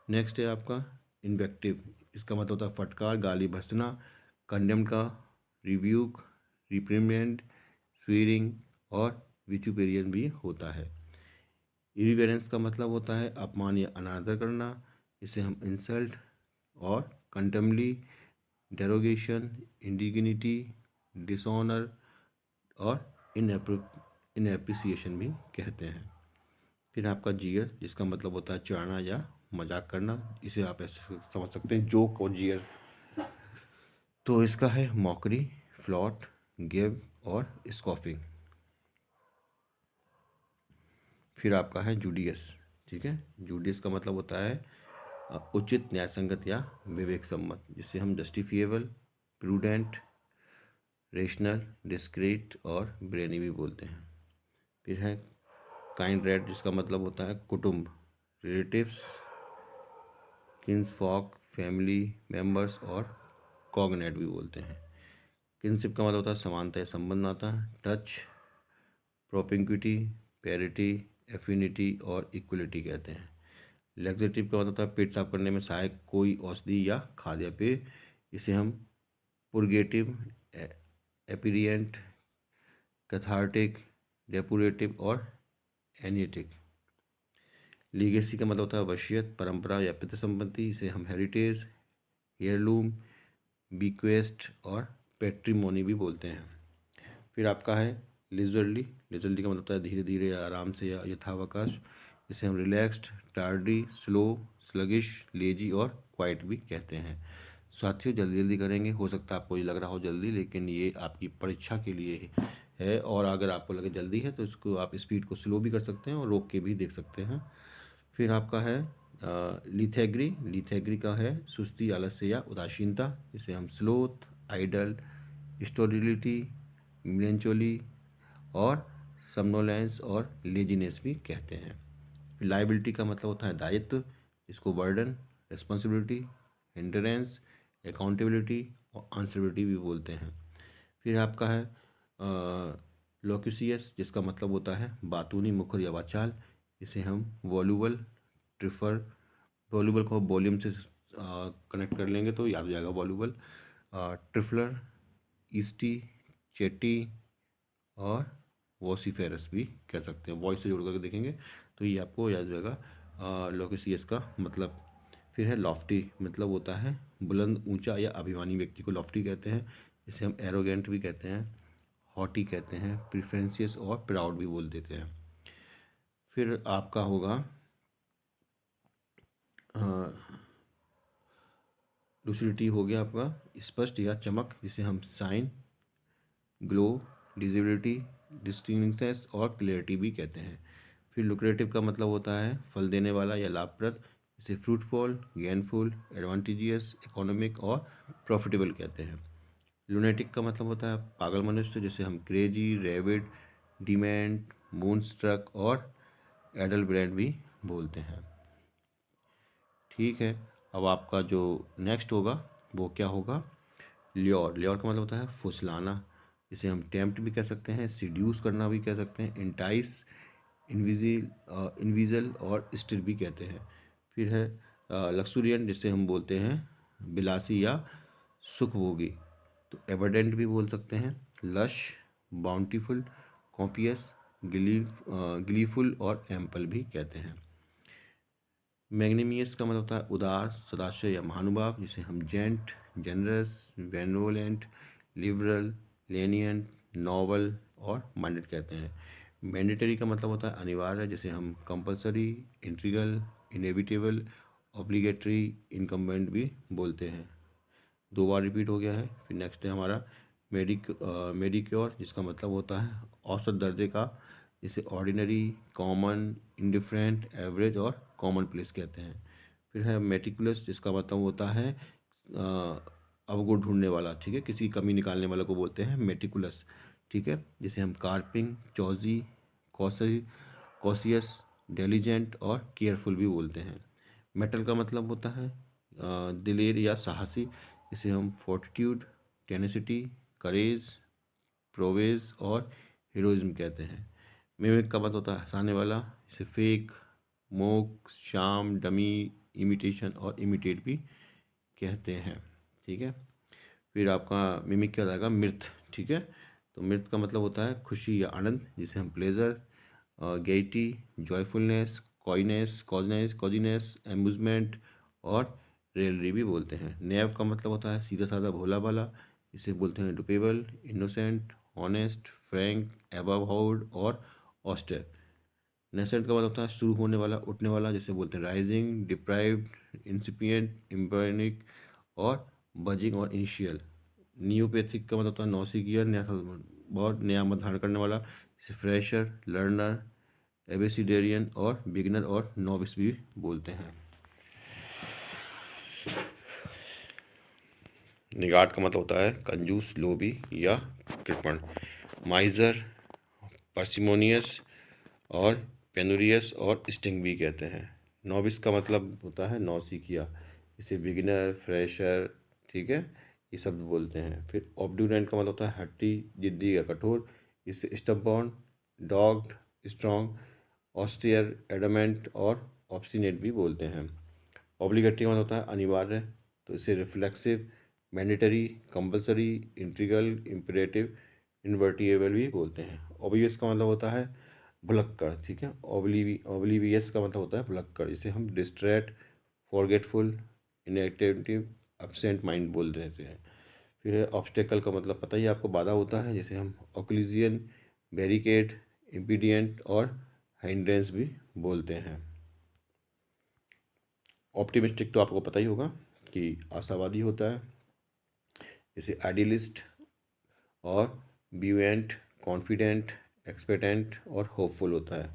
नेक्स्ट है आपका इन्वेक्टिव, इसका मतलब होता है फटकार, गाली, भर्त्सना, कंडेम का, रिव्यूक, रिप्रिमेंड, स्वीरिंग और विचुपेरियन भी होता है। इरिवेरेंस का मतलब होता है अपमान या अनादर करना, इसे हम इंसल्ट और कंटेम्पली, डेरोगेशन, इंडिग्निटी, डिसऑनर और इनएप्रिसिएशन भी कहते हैं। फिर आपका जीयर, जिसका मतलब होता है चिढ़ाना या मजाक करना, इसे आप ऐसे समझ सकते हैं जोक और जीयर। तो इसका है मॉकरी, फ्लॉट, गिव और स्कॉफिंग। फिर आपका है जूडियस। ठीक है, जूडियस का मतलब होता है उचित, न्यायसंगत या विवेक सम्मत, जिसे हम जस्टिफिएबल, प्रूडेंट, रेशनल, डिस्क्रीट और ब्रेनी भी बोलते हैं। फिर है काइंड रेड, जिसका मतलब होता है कुटुंब, रिलेटिव्स, किन्सफॉक, फैमिली मेम्बर्स और कॉग्नेट भी बोलते हैं। किनशिप का मतलब होता है समानता या संबंध नाता, टच, प्रोपिंक्विटी, पैरिटी, एफिनिटी और इक्वलिटी कहते हैं। लेक्सेटिव का मतलब होता है पेट साफ करने में सहायक कोई औषधि या खाद्य पेय, इसे हम पुर्गेटिव, एपीरियंट, कैथार्टिक, डेपुरेटिव और एनिएटिक। लीगेसी का मतलब होता है वसीयत, परंपरा या पितृ संपत्ति, इसे हम हेरिटेज, हेयरलूम, बीक्वेस्ट और पेट्रीमोनी भी बोलते हैं। फिर आपका है लिजर्ली, लिजर्ली का मतलब होता है धीरे धीरे या आराम से या यथावकाश, इसे हम relaxed, tardy, slow, sluggish, lazy और क्वाइट भी कहते हैं। साथियों जल्दी जल्दी करेंगे, हो सकता है आपको ये लग रहा हो जल्दी, लेकिन ये आपकी परीक्षा के लिए है, और अगर आपको लगे जल्दी है तो इसको आप स्पीड को स्लो भी कर सकते हैं और रोक के भी देख सकते हैं। फिर आपका है लिथेग्री, लिथेग्री का है सुस्ती, आलस्य या उदासीनता, इसे हम स्लोथ, आइडल, स्टोरिलिटी, मिलेंचोली और समनोलेंस और लेजीनेस भी कहते हैं। लाइबिलिटी का मतलब होता है दायित्व, इसको बर्डन, रिस्पॉन्सिबिलिटी, हिंड्रेंस, अकाउंटेबिलिटी और आंसरेबिलिटी भी बोलते हैं। फिर आपका है लोक्यूसियस, जिसका मतलब होता है बातूनी, मुखर या वाचाल, इसे हम वॉल्यूबल, ट्रिफर, वॉल्यूबल को वॉल्यूम से कनेक्ट कर लेंगे तो याद हो जाएगा वॉल्यूबल, ट्रिफलर, ईस्टी, चेटी और वॉसीफेरस भी कह सकते हैं। वॉइस से जोड़ करके देखेंगे तो ये आपको याद रहेगा लोकेसियस का मतलब। फिर है लॉफ्टी, मतलब होता है बुलंद, ऊंचा या अभिमानी व्यक्ति को लॉफ्टी कहते हैं, इसे हम एरोगेंट भी कहते हैं, हॉटी कहते हैं, प्रिफ्रेंसियस और प्राउड भी बोल देते हैं। फिर आपका होगा लूसिडिटी, हो गया आपका स्पष्ट या चमक, जिसे हम साइन, ग्लो, डिजिबिलिटी, डिस्टिंक्टनेस और क्लियरिटी भी कहते हैं। फिर लुक्रेटिव का मतलब होता है फल देने वाला या लाभप्रद, इसे फ्रूटफुल, गेनफुल, एडवांटेजियस, इकोनॉमिक और प्रॉफिटेबल कहते हैं। लुनेटिक का मतलब होता है पागल मनुष्य, जिसे हम क्रेजी, रेविड, डिमेंट, मूनस्ट्रक और एडल ब्रांड भी बोलते हैं। ठीक है, अब आपका जो नेक्स्ट होगा वो क्या होगा, ल्योर, ल्योर का मतलब होता है फुसलाना, जिसे हम टेम्प्ट भी कह सकते हैं, सीड्यूस करना भी कह सकते हैं, इंटाइस, इन्विजल और स्टिर भी कहते हैं। फिर है लक्सुरियन, जिसे हम बोलते हैं बिलासी या सुखभोगी। तो एबडेंट भी बोल सकते हैं, लश, बाउंटीफुल, कॉपियस, ग्लीफुल और एम्पल भी कहते हैं। मैग्नीमियस का मतलब होता है उदार, सदाशय या महानुभाव, जिसे हम जेंट, जेनरस, बेनवोलेंट, लिबरल, लेनियंट, नॉवल और माइंडेड कहते हैं। मैंडेटरी का मतलब होता है अनिवार्य, जिसे हम compulsory, integral, inevitable, obligatory, incumbent भी बोलते हैं। 2 बार रिपीट हो गया है। फिर नेक्स्ट है हमारा मेडिक्योर, जिसका मतलब होता है औसत दर्जे का, जिसे ऑर्डिनरी, कॉमन, इंडिफरेंट, एवरेज और कॉमन प्लेस कहते हैं। फिर है मेटिकुलस, जिसका मतलब होता है अवगुण ढूंढने वाला, ठीक है, किसी कमी निकालने वाला को बोलते हैं मेटिकुलस, ठीक है, जिसे हम कार्पिंग, चॉजी, कॉसी कॉसियस, डेलीजेंट और केयरफुल भी बोलते हैं। मेटल का मतलब होता है दिलेर या साहसी, जिसे हम फोर्टिट्यूड, टेनेसिटी, करेज, प्रोवेज और हीरोइज्म कहते हैं। मिमिक का मतलब होता है हंसाने वाला, जिसे फेक, मोक, शाम, डमी, इमिटेशन और इमिटेट भी कहते हैं, ठीक है। फिर आपका मिमिक क्या जाएगा, मिर्थ, ठीक है। तो मिर्थ का मतलब होता है खुशी या आनंद, जिसे हम प्लेजर, गेटी, जॉयफुलनेस, कॉजिनेस, एम्यूजमेंट और रेलरी भी बोलते हैं। नेव का मतलब होता है सीधा साधा भोला भाला, इसे बोलते हैं डुपेबल, इनोसेंट, ऑनेस्ट, फ्रैंक, एबाउड और ऑस्टर। नेसेंट का मतलब होता है शुरू होने वाला, उठने वाला, जिसे बोलते हैं राइजिंग, डिप्राइव्ड, इंसिपिएंट, इम्बर्निक और बजिंग और इनिशियल। नियोपैथिक का मतलब होता है नौसिखिया, नया बहुत नया मत धारण करने वाला, जैसे फ्रेशर, लर्नर, एबेसिडेरियन और बिगनर और नोविस भी बोलते हैं। निगाट का मतलब होता है कंजूस, लोभी या कृपण। माइजर, पार्सिमोनियस और पेनुरियस और स्टिंग भी कहते हैं। नोविस का मतलब होता है नौसिखिया, इसे बिगिनर, फ्रेशर, ठीक है, ये शब्द बोलते हैं। फिर ऑब्डुरेंट का मतलब होता है हट्टी, जिद्दी या कठोर, इसे स्टबॉर्न, डॉग्ड, स्ट्रॉन्ग, ऑस्टियर, एडमेंट और ऑब्स्टिनेट भी बोलते हैं। ऑब्लिगेटरी मतलब होता है अनिवार्य, तो इसे reflexive, mandatory, compulsory, integral, imperative, invertible भी बोलते हैं। ऑब्वियस का मतलब होता है भुलक्कड़, ठीक है। ऑब्लिवियस का मतलब होता है भुलक्कड़, इसे हम distract, forgetful, inactive, absent mind बोल देते हैं। फिर ऑब्स्टेकल का मतलब पता ही आपको, बाधा होता है, जैसे हम ऑक्लिजियन, बैरिकेड, इम्पीडियंट और हाइंड्रेंस भी बोलते हैं। ऑप्टिमिस्टिक तो आपको पता ही होगा कि आशावादी होता है, जैसे आइडियलिस्ट और ब्यूएंट, कॉन्फिडेंट, एक्सपेक्टेंट और होपफुल होता है।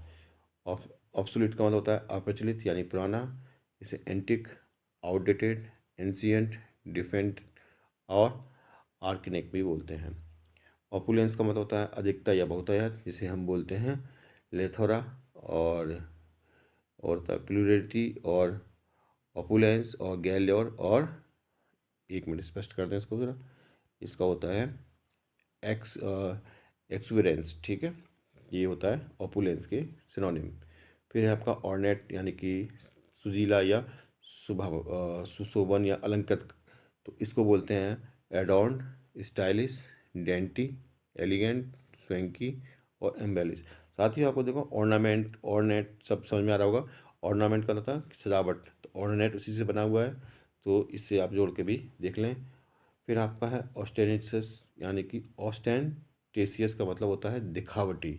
ऑब्सोल्यूट का मतलब होता है अप्रचलित यानी पुराना, जैसे एंटिक, आउटडेटेड, एंशियंट, डिफेंट और आर्कनिक भी बोलते हैं। ऑपुलेंस का मतलब होता है अधिकता या बहुतायत, जिसे हम बोलते हैं लेथोरा और होता है प्लूरिटी और ऑपुलेंस और गैल्योर और एक मिनट स्पष्ट करते हैं इसको ज़रा, इसका होता है एक्स एक्सुरेंस, ठीक है, ये होता है ऑपुलेंस के सिनोनिम। फिर है आपका ऑर्नेट यानी कि सुजीला या सुशोभन या अलंकृत, तो इसको बोलते हैं एडॉर्न, स्टाइलिश, डेंटी, एलिगेंट, स्वैंकी और एम्बेलिश। साथ ही आपको देखो ऑर्नामेंट, ऑर्नेट सब समझ में आ रहा होगा। ऑर्नामेंट का मतलब सजावट, तो ऑर्नेट उसी से बना हुआ है, तो इससे आप जोड़ के भी देख लें। फिर आपका है ऑस्टेनिटस यानी कि ऑस्टेंटेसियस का मतलब होता है दिखावटी,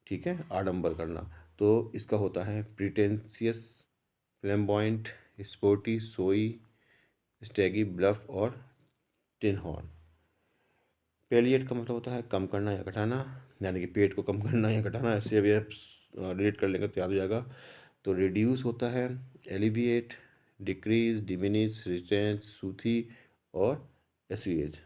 ठीक है, आडंबर करना, तो इसका होता है प्रिटेंशियस, फ्लैम्बॉयंट, स्पोर्टी, सोई, स्टैगी, ब्लफ और टिन हॉर्न। पेलियट का मतलब होता है कम करना या घटाना, यानी कि पेट को कम करना या घटाना, ऐसे अभी आप रिलेट कर लेंगे तो याद हो जाएगा। तो रिड्यूस होता है एलिविएट, डिक्रीज, डिमिनिश, रिटेंस, सूथी और एसवीएज।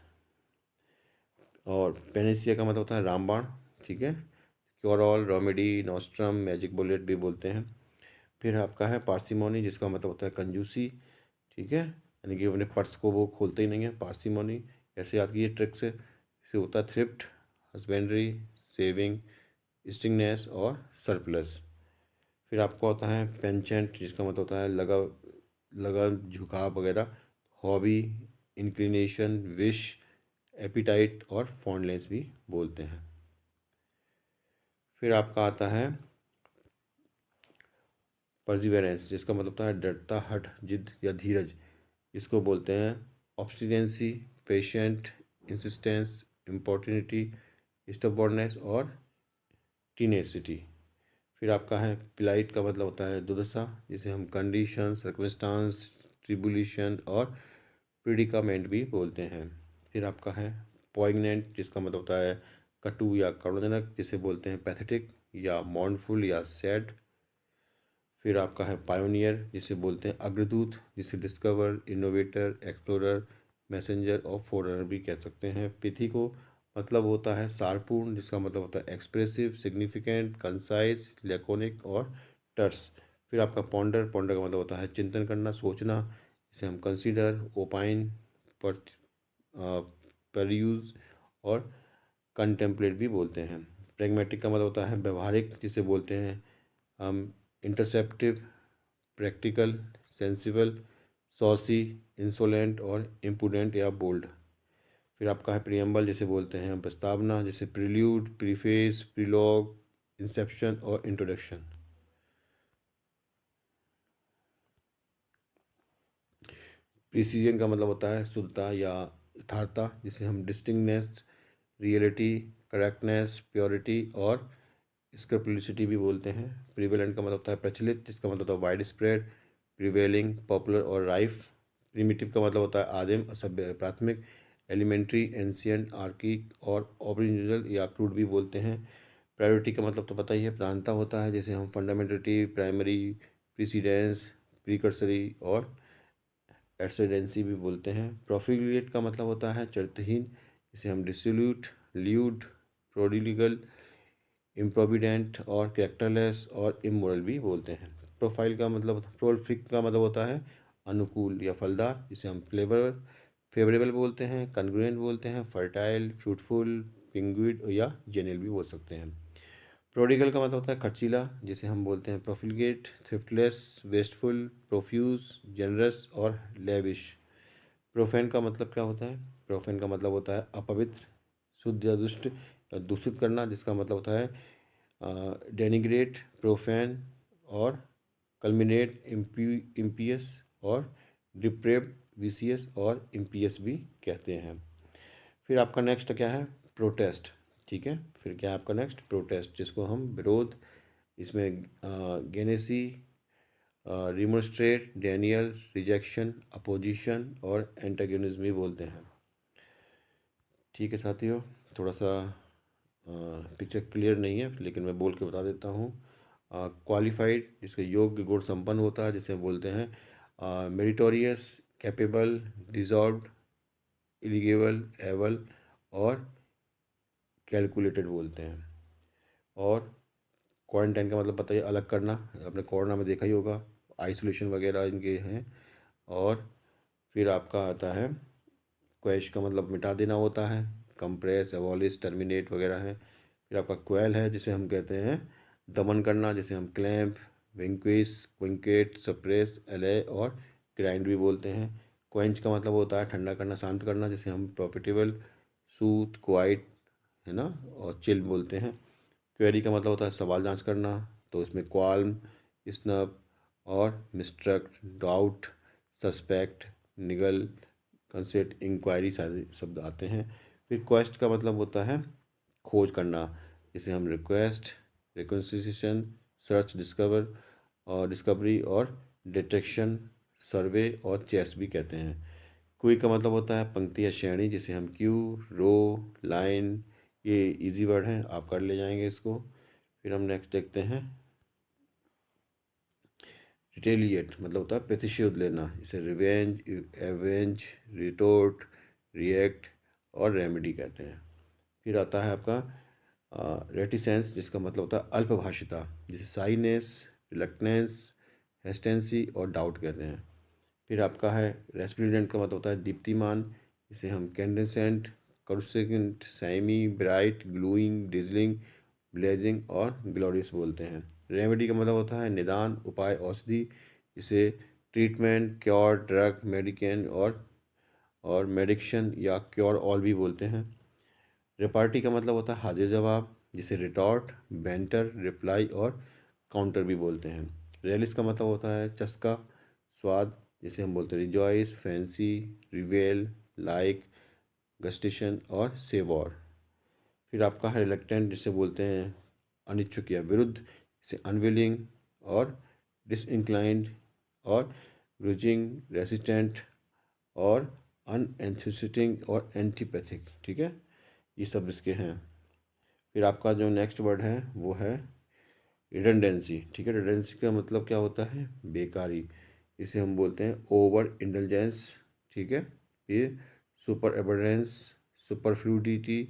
और पेनेसिया का मतलब होता है रामबाण, ठीक है, क्योरॉल, रोमेडी, नोस्ट्रम, मैजिक बुलेट भी बोलते हैं। फिर आपका है पार्सिमोनी, जिसका मतलब होता है कंजूसी, ठीक है, यानी कि अपने पर्स को वो खोलते ही नहीं है, पार्सिमोनी, ऐसे याद कीजिए ट्रिक से। इसे होता है थ्रिफ्ट, हस्बेंड्री, सेविंग, स्टिंगनेस और सरप्लस। फिर आपका होता है पेंचेंट, जिसका मतलब होता है लगन, झुकाव वगैरह, हॉबी, इंक्लिनेशन, विश, एपिटाइट और फॉन्डनेस भी बोलते हैं। फिर आपका आता है परसिवेरेंस, जिसका मतलब होता है दृढ़ता, हठ, जिद या धीरज। इसको बोलते हैं ऑब्स्टिनेंसी, पेशेंट, इंसिस्टेंस, इम्पोर्टिनिटी, स्टबॉर्डनेस और टीनेसिटी। फिर आपका है प्लाइट, का मतलब होता है दुर्दशा, जिसे हम कंडीशन, सर्कमस्टांस, ट्रिबुलेशन और प्रिडिकामेंट भी बोलते हैं। फिर आपका है पॉइगनेंट, जिसका मतलब होता है कटु या करुणाजनक, जिसे बोलते हैं पैथेटिक या मॉर्नफुल या सैड। फिर आपका है पायोनियर, जिसे बोलते हैं अग्रदूत, जिसे डिस्कवर, इनोवेटर, एक्सप्लोरर, मैसेंजर और फोररनर भी कह सकते हैं। पिथी को मतलब होता है सारपूर्ण, जिसका मतलब होता है एक्सप्रेसिव, सिग्निफिकेंट, कंसाइज, लैकोनिक और टर्स। फिर आपका पॉन्डर, पॉन्डर का मतलब होता है चिंतन करना, सोचना, जिसे हम कंसीडर, ओपाइन, पर परयूज और कंटेम्पलेट भी बोलते हैं। प्रेगमेटिक का मतलब होता है व्यवहारिक, जिसे बोलते हैं हम interceptive, practical, sensible, saucy, insolent और इम्पुडेंट या बोल्ड। फिर आपका है प्रियम्बल, जिसे बोलते हैं हम प्रस्तावना, जैसे प्रिल्यूड, प्रीफेस, प्रीलॉग, इंसेप्शन और इंट्रोडक्शन। प्रिसीजन का मतलब होता है शुद्धता या यथार्थता, जिसे हम डिस्टिंगनेस, रियलिटी, करेक्टनेस, प्योरिटी और स्क्रपुलिसिटी भी बोलते हैं। प्रिवेलेंट का मतलब होता है प्रचलित, जिसका मतलब होता है वाइड स्प्रेड, प्रिवेलिंग, पॉपुलर और राइफ। प्रिमिटिव का मतलब होता है आदिम, असभ्य, प्राथमिक। एलिमेंट्री, एंशियंट, आर्किक और ओरिजिनल या क्रूड भी बोलते हैं। प्रायोरिटी का मतलब तो पता ही है, प्रधानता होता है, जैसे हम फंडामेंटलिटी, प्राइमरी, प्रीसीडेंस, प्रीकर्सरी और एक्सीडेंसी भी बोलते हैं। प्रोफिलिएट का मतलब होता है चरित्रहीन, जिसे हम डिसोल्यूट, ल्यूड, प्रोडिलिगल, इम्प्रोविडेंट और कैरेक्टरलेस और इमोरल भी बोलते हैं। प्रोफाइल का मतलब, प्रोलिफिक का मतलब होता है अनुकूल या फलदार, जिसे हम फेवरेबल बोलते हैं, कन्ग्रुएंट बोलते हैं, फर्टाइल, फ्रूटफुल, पिंगुइड या जेनियल भी बोल सकते हैं। प्रोडिगल का मतलब होता है खर्चीला, जिसे हम बोलते हैं प्रोफिलगेट, थ्रिफ्टलेस, वेस्टफुल, प्रोफ्यूज, जनरस और लेविश। प्रोफेन का मतलब क्या होता है? प्रोफेन का मतलब होता है अपवित्र, शुद्ध या दुष्ट या दूषित करना, जिसका मतलब होता है डेनिग्रेट, प्रोफेन और कल्मिनेट, इम्पियस और डिप्रेव, विसियस और इम्पियस भी कहते हैं। फिर आपका नेक्स्ट क्या है? प्रोटेस्ट। ठीक है, फिर क्या है आपका नेक्स्ट? प्रोटेस्ट, जिसको हम विरोध, इसमें गेनेसी, रिमोस्ट्रेट, डेनियल, रिजेक्शन, अपोजिशन और एंटागोनिज्म भी बोलते हैं। ठीक है साथियों, थोड़ा सा पिक्चर क्लियर नहीं है, लेकिन मैं बोल के बता देता हूँ। क्वालिफाइड, जिसके योग्य, गुण संपन्न होता है, जिसे बोलते हैं मेरिटोरियस, कैपेबल, डिजॉर्व्ड, एलिगेबल, एबल और कैलकुलेटेड बोलते हैं। और क्वारंटाइन का मतलब बताइए, अलग करना, आपने कोरोना में देखा ही होगा, आइसोलेशन वगैरह इनके हैं। और फिर आपका आता है क्वैश, का मतलब मिटा देना होता है, कंप्रेस, एबॉलिश, टर्मिनेट वगैरह है। फिर आपका क्वेल है, जिसे हम कहते हैं दमन करना, जिसे हम क्लैम्प, विंक्विस, क्विंकेट, सप्रेस, एले और ग्राइंड भी बोलते हैं। क्वेंच का मतलब होता है ठंडा करना, शांत करना, जिसे हम प्रॉफिटेबल, सूथ, क्वाइट, है ना, और चिल बोलते हैं। क्वेरी का मतलब होता है सवाल जांच करना, तो इसमें क्वाल्म, स्नब और मिस्ट्रक्ट, डाउट, सस्पेक्ट, निगल, कंसेट, इंक्वायरी सारे शब्द आते हैं। फिर क्वेस्ट का मतलब होता है खोज करना, जिसे हम रिक्वेस्ट, रिकन्सिलिएशन, सर्च, डिस्कवर और डिस्कवरी और डिटेक्शन, सर्वे और चेस भी कहते हैं। क्वी का मतलब होता है पंक्ति या श्रेणी, जिसे हम क्यू, रो, लाइन, ये इजी वर्ड हैं, आप कर ले जाएंगे इसको। फिर हम नेक्स्ट देखते हैं रिटेलिएट, मतलब होता है प्रतिशोध लेना, जैसे रिवेंज, एवेंज, रिटोर्ट, रिएक्ट और रेमेडी कहते हैं। फिर आता है आपका रेटिसेंस, जिसका मतलब होता है अल्पभाषिता, जिसे साइनेस, रिलक्टेंस, हेस्टेंसी और डाउट कहते हैं। फिर आपका है रेस्प्लेंडेंट, का मतलब होता है दीप्तिमान, जिसे हम candescent, coruscant, semi, bright, glowing, dazzling, blazing और ग्लोरियस बोलते हैं। रेमेडी का मतलब होता है निदान, उपाय, औषधि, जिसे ट्रीटमेंट, क्योर, ड्रग, मेडिकेन और मेडिक्शन या क्योर ऑल भी बोलते हैं। रिपार्टी का मतलब होता है हाजिर जवाब, जिसे रिटॉर्ट, बैंटर, रिप्लाई और काउंटर भी बोलते हैं। रेलिस का मतलब होता है चस्का, स्वाद, जिसे हम बोलते हैं रिजॉइस, फैंसी, रिवेल, लाइक, गस्टिशन और सेवॉर। फिर आपका है रिलेक्टेंट, जिसे बोलते हैं अनिच्छुक या विरुद्ध, जिसे अनविलिंग और डिसइंक्लाइंड और ग्रुजिंग, रेसिस्टेंट और अनएंथुसिटिंग और एंटीपैथिक। ठीक है, ये सब इसके हैं। फिर आपका जो नेक्स्ट वर्ड है वो है रिडंडेंसी। ठीक है, रिडंडेंसी का मतलब क्या होता है बेकारी, इसे हम बोलते हैं ओवर इंडल्जेंस। ठीक है, फिर सुपर एबंडेंस, सुपरफ्लूडिटी,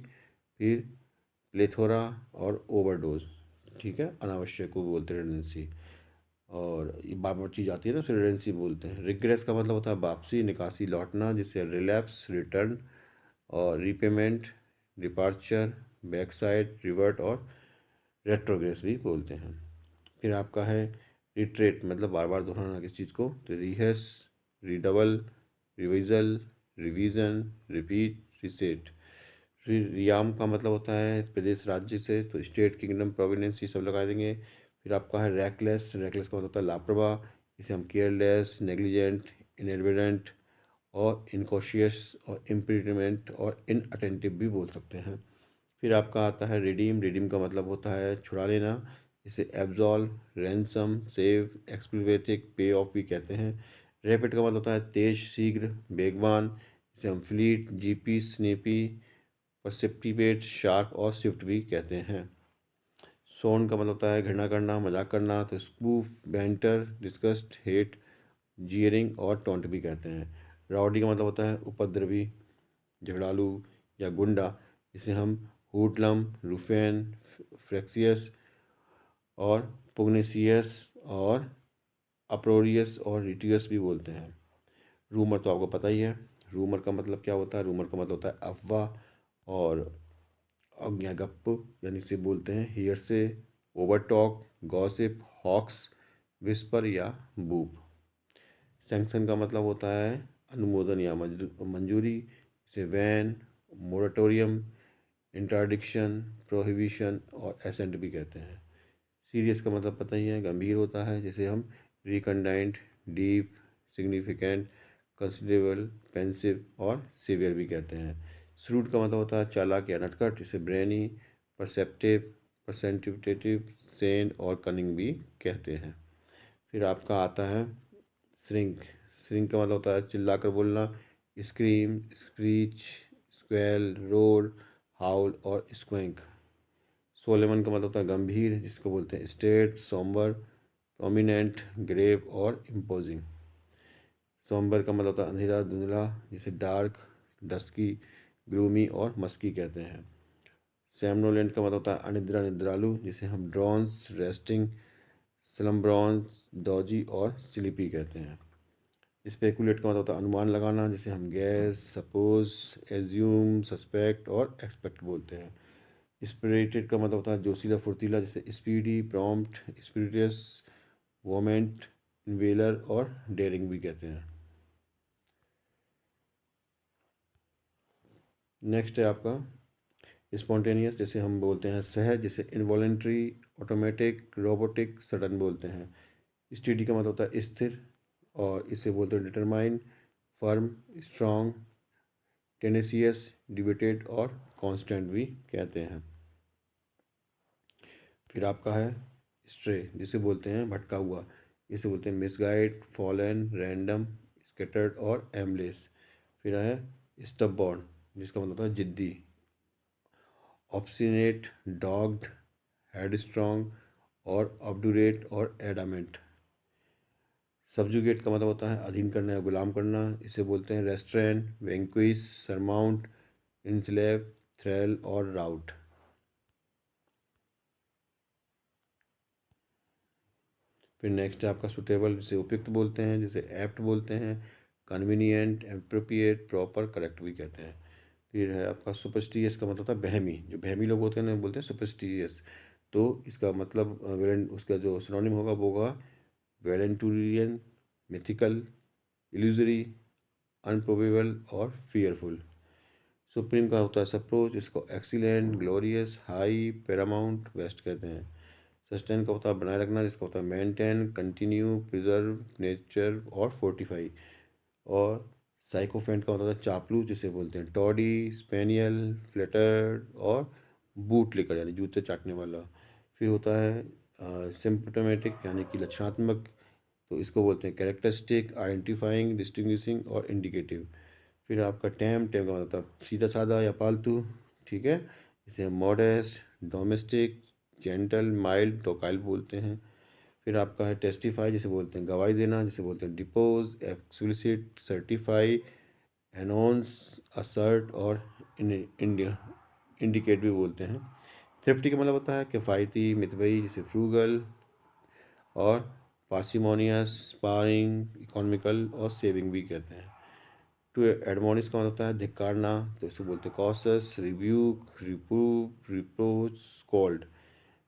फिर प्लेथोरा और ओवरडोज। ठीक है, अनावश्यक को बोलते हैं रिडंडेंसी। और ये बार बार चीज़ आती है ना, उसे रिडंडेंसी बोलते हैं। रिग्रेस का मतलब होता है वापसी, निकासी, लौटना, जिसे रिलैप्स, रिटर्न और रीपेमेंट, डिपार्चर, बैकसाइड, रिवर्ट और रेट्रोग्रेस भी बोलते हैं। फिर आपका है रिट्रेट, मतलब बार बार दोहराना किसी चीज़ को, तो रिहर्स, रिडबल, रिविजल, रिवीजन, रिपीट, रिसेट। फिर रियाम का मतलब होता है प्रदेश, राज्य से, तो स्टेट, किंगडम, प्रोविडेंस, ये सब लगा देंगे। फिर आपका है रैकलेस, रैकलेस का मतलब होता है लापरवाह, इसे हम केयरलेस, नेग्लिजेंट, इनएडवर्डेंट और इनकॉशियस और इम्प्रीटमेंट और इनअटेंटिव भी बोल सकते हैं। फिर आपका आता है रिडीम, रिडीम का मतलब होता है छुड़ा लेना, इसे एब्जॉल्व, रैंसम, सेव, एक्सप्लिवेटिक, पे ऑफ भी कहते हैं। रैपिड का मतलब होता है तेज, शीघ्र, बेगवान, इसे हम फ्लीट, जीपी, स्नेपी, परसेप्टिवेट, शार्प और स्विफ्ट भी कहते हैं। सोन का मतलब होता है घृणा करना, मजाक करना, तो स्पूफ, बैंटर, डिस्गस्ट, हेट, जीयरिंग और टोंट भी कहते हैं। राउडी का मतलब होता है उपद्रवी, झगड़ालू या गुंडा, जिसे हम हुडलम, रूफेन, फ्रेक्सियस और पुग्नेसियस और अप्रोरियस और रिटियस भी बोलते हैं। रूमर तो आपको पता ही है, रूमर का मतलब क्या होता है, रूमर का मतलब होता है अफवाह और अज्ञागप, यानी इसे बोलते हैं हियर से, over talk, gossip, hoax, whisper या बूप। सैंक्शन का मतलब होता है अनुमोदन या मंजूरी, इसे वैन, मोरेटोरियम, इंटरडिक्शन, प्रोहिबिशन और एसेंट भी कहते हैं। सीरियस का मतलब पता ही है गंभीर होता है, जिसे हम रिकंडाइंट, डीप, सिग्निफिकेंट, कंसिडरेबल, पेंसिव और सीवियर भी कहते हैं। श्रूड का मतलब होता है चालाक या नटखट, जिसे ब्रेनी, परसेप्टिव, परसेंटिव, सेन और कनिंग भी कहते हैं। फिर आपका आता है श्रिंक। श्रिंक का मतलब होता है चिल्लाकर बोलना, स्क्रीम, स्क्रीच, स्क्वेल, रोर, हाउल और स्क्वैंक। सोलेमन का मतलब होता है गंभीर, जिसको बोलते हैं स्टेट, सोम्बर, प्रोमिनेंट, ग्रेव और इम्पोजिंग। सोम्बर का मतलब होता है अंधेरा, धुंधला, जिसे डार्क, डस्की, ग्लूमी और मस्की कहते हैं। सैमनोलेंट का मतलब होता है अनिद्रा, निद्रालु, जिसे हम ड्रॉन्स, रेस्टिंग, स्लम्ब्रॉन्स, डॉजी और स्लीपी कहते हैं। स्पेकुलेट का मतलब होता है अनुमान लगाना, जिसे हम गैस, सपोज, एज्यूम, सस्पेक्ट और एक्सपेक्ट बोलते हैं। स्पिरिटेड का मतलब होता है जोशीला, फुर्तीला, जैसे स्पीडी, प्रॉम्प्ट, स्पिरिटियस, वोमेंट, इन्वेलर और डेयरिंग भी कहते हैं। नेक्स्ट है आपका स्पॉन्टेनियस, जैसे हम बोलते हैं सहज, जैसे इनवॉलेंट्री, ऑटोमेटिक, रोबोटिक, सडन बोलते हैं। स्टेडी का मतलब होता है स्थिर और इसे बोलते हैं डिटरमाइन, फर्म, स्ट्रॉन्ग, टेनेसियस, डिबेटेड और कांस्टेंट भी कहते हैं। फिर आपका है स्ट्रे, जिसे बोलते हैं भटका हुआ, इसे बोलते हैं मिसगाइड, फॉलन, रैंडम, स्कैटर्ड और एमलेस। फिर है स्टबबॉर्न, जिसका मतलब होता है जिद्दी, ऑब्स्टिनेट, डॉग्ड, हेडस्ट्रॉन्ग और ऑब्डुरेट और एडामेंट। सब्जुगेट का मतलब होता है अधीन करना या गुलाम करना, इसे बोलते हैं रेस्ट्रेन, वेंक्विस, सरमाउंट, इंस्लेव, थ्रेल और राउट। फिर नेक्स्ट है आपका सुटेबल, जिसे उपयुक्त बोलते हैं, जिसे एप्ट बोलते हैं, कन्वीनियंट, एप्रोप्रिएट, प्रॉपर, करेक्ट भी कहते हैं। फिर है आपका सुपरस्टिशियस का मतलब होता है बहमी, जो बहमी लोग होते हैं ना बोलते हैं सुपरस्टिशियस। तो इसका मतलब उसका जो सिनोनिम होगा वो होगा वेलेंटुरियन, मिथिकल, इल्यूजरी, अनप्रोबेबल और फियरफुल। सुप्रीम का होता है सप्रोच, इसको excellent, glorious, high, Paramount, best कहते हैं। सस्टेन का होता है बनाए रखना, जिसका होता है मेंटेन, कंटिन्यू, प्रिजर्व, नेचर और फोर्टिफाई। और साइकोफेंट का होता है चापलूस, जिसे बोलते हैं टॉडी, स्पेनियल, फ्लेटर्ड और बूट लेकर यानी जूते चाटने वाला। फिर होता है सिम्पटोमेटिक यानी कि लक्षणात्मक, तो इसको बोलते हैं कैरेक्टरिस्टिक, आइडेंटिफाइंग, डिस्टिंग्विशिंग और इंडिकेटिव। फिर आपका टैम टैम का मतलब सीधा साधा या पालतू, ठीक है। इसे हम मॉडेस्ट, डोमेस्टिक, जेंटल, माइल्ड, टोकाइल बोलते हैं। फिर आपका है टेस्टिफाई, जिसे बोलते हैं गवाही देना, जिसे बोलते हैं डिपोज, एक्सप्लिसिट, सर्टिफाई, एनोंस, असर्ट और इंडिया इंडिकेट भी बोलते हैं। थ्रिफ्टी का मतलब होता है किफ़ायती, मितव्ययी, जिसे फ्रूगल, और पार्सिमोनियस, स्पारिंग, इकोनॉमिकल और सेविंग भी कहते हैं। टू एडमोनिश का मतलब होता है धिक्कारना, तो इसे बोलते हैं कॉसस, रिब्यूक, रिप्रूव, रिप्रोच, स्कॉल्ड।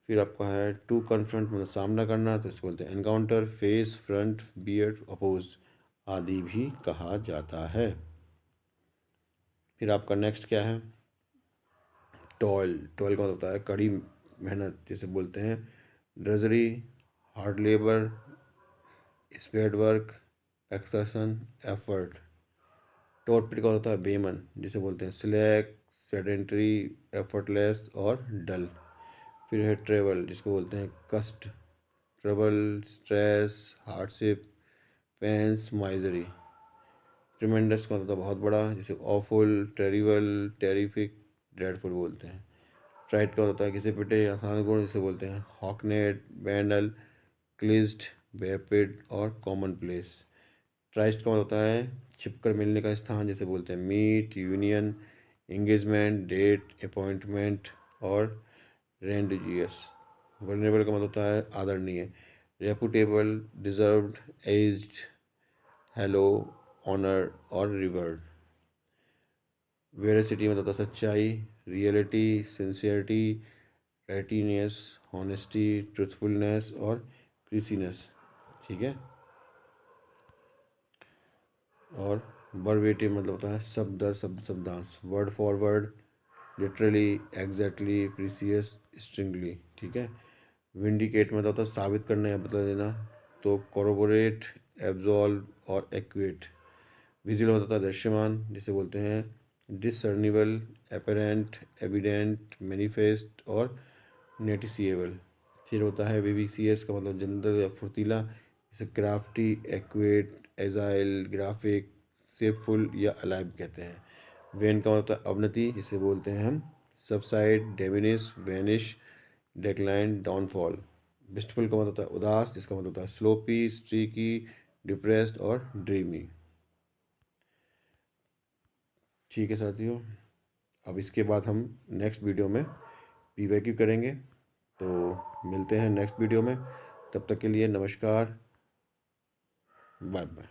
फिर आपका है टू कन्फ्रंट मतलब सामना करना, तो इसको बोलते हैं encounter, face, front, beard, oppose आदि भी कहा जाता है। फिर आपका नेक्स्ट क्या है, टॉयल। टॉयल का मतलब होता है कड़ी मेहनत, जिसे बोलते हैं drudgery, hard labour, spade work, exertion, effort. Torpid का होता है बेमन, जिसे बोलते हैं स्लैक, सेडेंटरी, एफर्टलेस और डल। फिर है ट्रेवल, जिसको बोलते हैं कष्ट, trouble, stress, hardship, pains, misery. Tremendous का मतलब बहुत बड़ा, जिसे ऑफुल, टेरिबल, टेरिफिक, ड्रेडफुल बोलते हैं। ट्राइट का होता है किसी पिटे आसान गुण, जिसे बोलते हैं हॉकनेट, बैंडल, क्लिज्ड, वेपिड और कॉमन प्लेस। ट्राइस्ट का मतलब होता है छिपकर मिलने का स्थान, जिसे बोलते हैं meet, union, engagement, date, appointment और रेंडिजियस। वनरेबल का मतलब होता है आदरणीय, reputable, deserved, aged, hallowed, honour और रिवर्ड। वेरासिटी मतलब होता है सच्चाई, reality, sincerity, rightness, honesty, truthfulness और प्रीसीनेस, ठीक है। और वर्बेटिम मतलब होता है शब्द दर शब्द, शब्दांश, word for word, literally, exactly, precious, strictly, ठीक है। विंडिकेट मतलब होता है साबित करना या बदला देना, तो कोरोबोरेट, एब्जॉल्व और एक्वेट। विजुअल होता है दृश्यमान, जिसे बोलते हैं डिसर्निबल, एपरेंट, एविडेंट, मैनिफेस्ट और नोटिसिएबल। फिर होता है वीवीसीएस का मतलब जनरल या फुर्तीला, जैसे क्राफ्टी, एक्वेट, एजाइल, ग्राफिक, शेपफुल या अलाइव कहते हैं। वेन का होता है अवनति, जिसे बोलते हैं हम सबसाइड, डेमिनिश, वैनिश, डेक्लाइन, डाउनफॉल। बिस्टफुल का मतलब होता है उदास, जिसका मतलब होता है स्लोपी, स्ट्रीकी, डिप्रेस्ड और ड्रीमी। ठीक है साथियों, अब इसके बाद हम नेक्स्ट वीडियो में पीवाईक्यू करेंगे, तो मिलते हैं नेक्स्ट वीडियो में। तब तक के लिए नमस्कार, बाय बाय।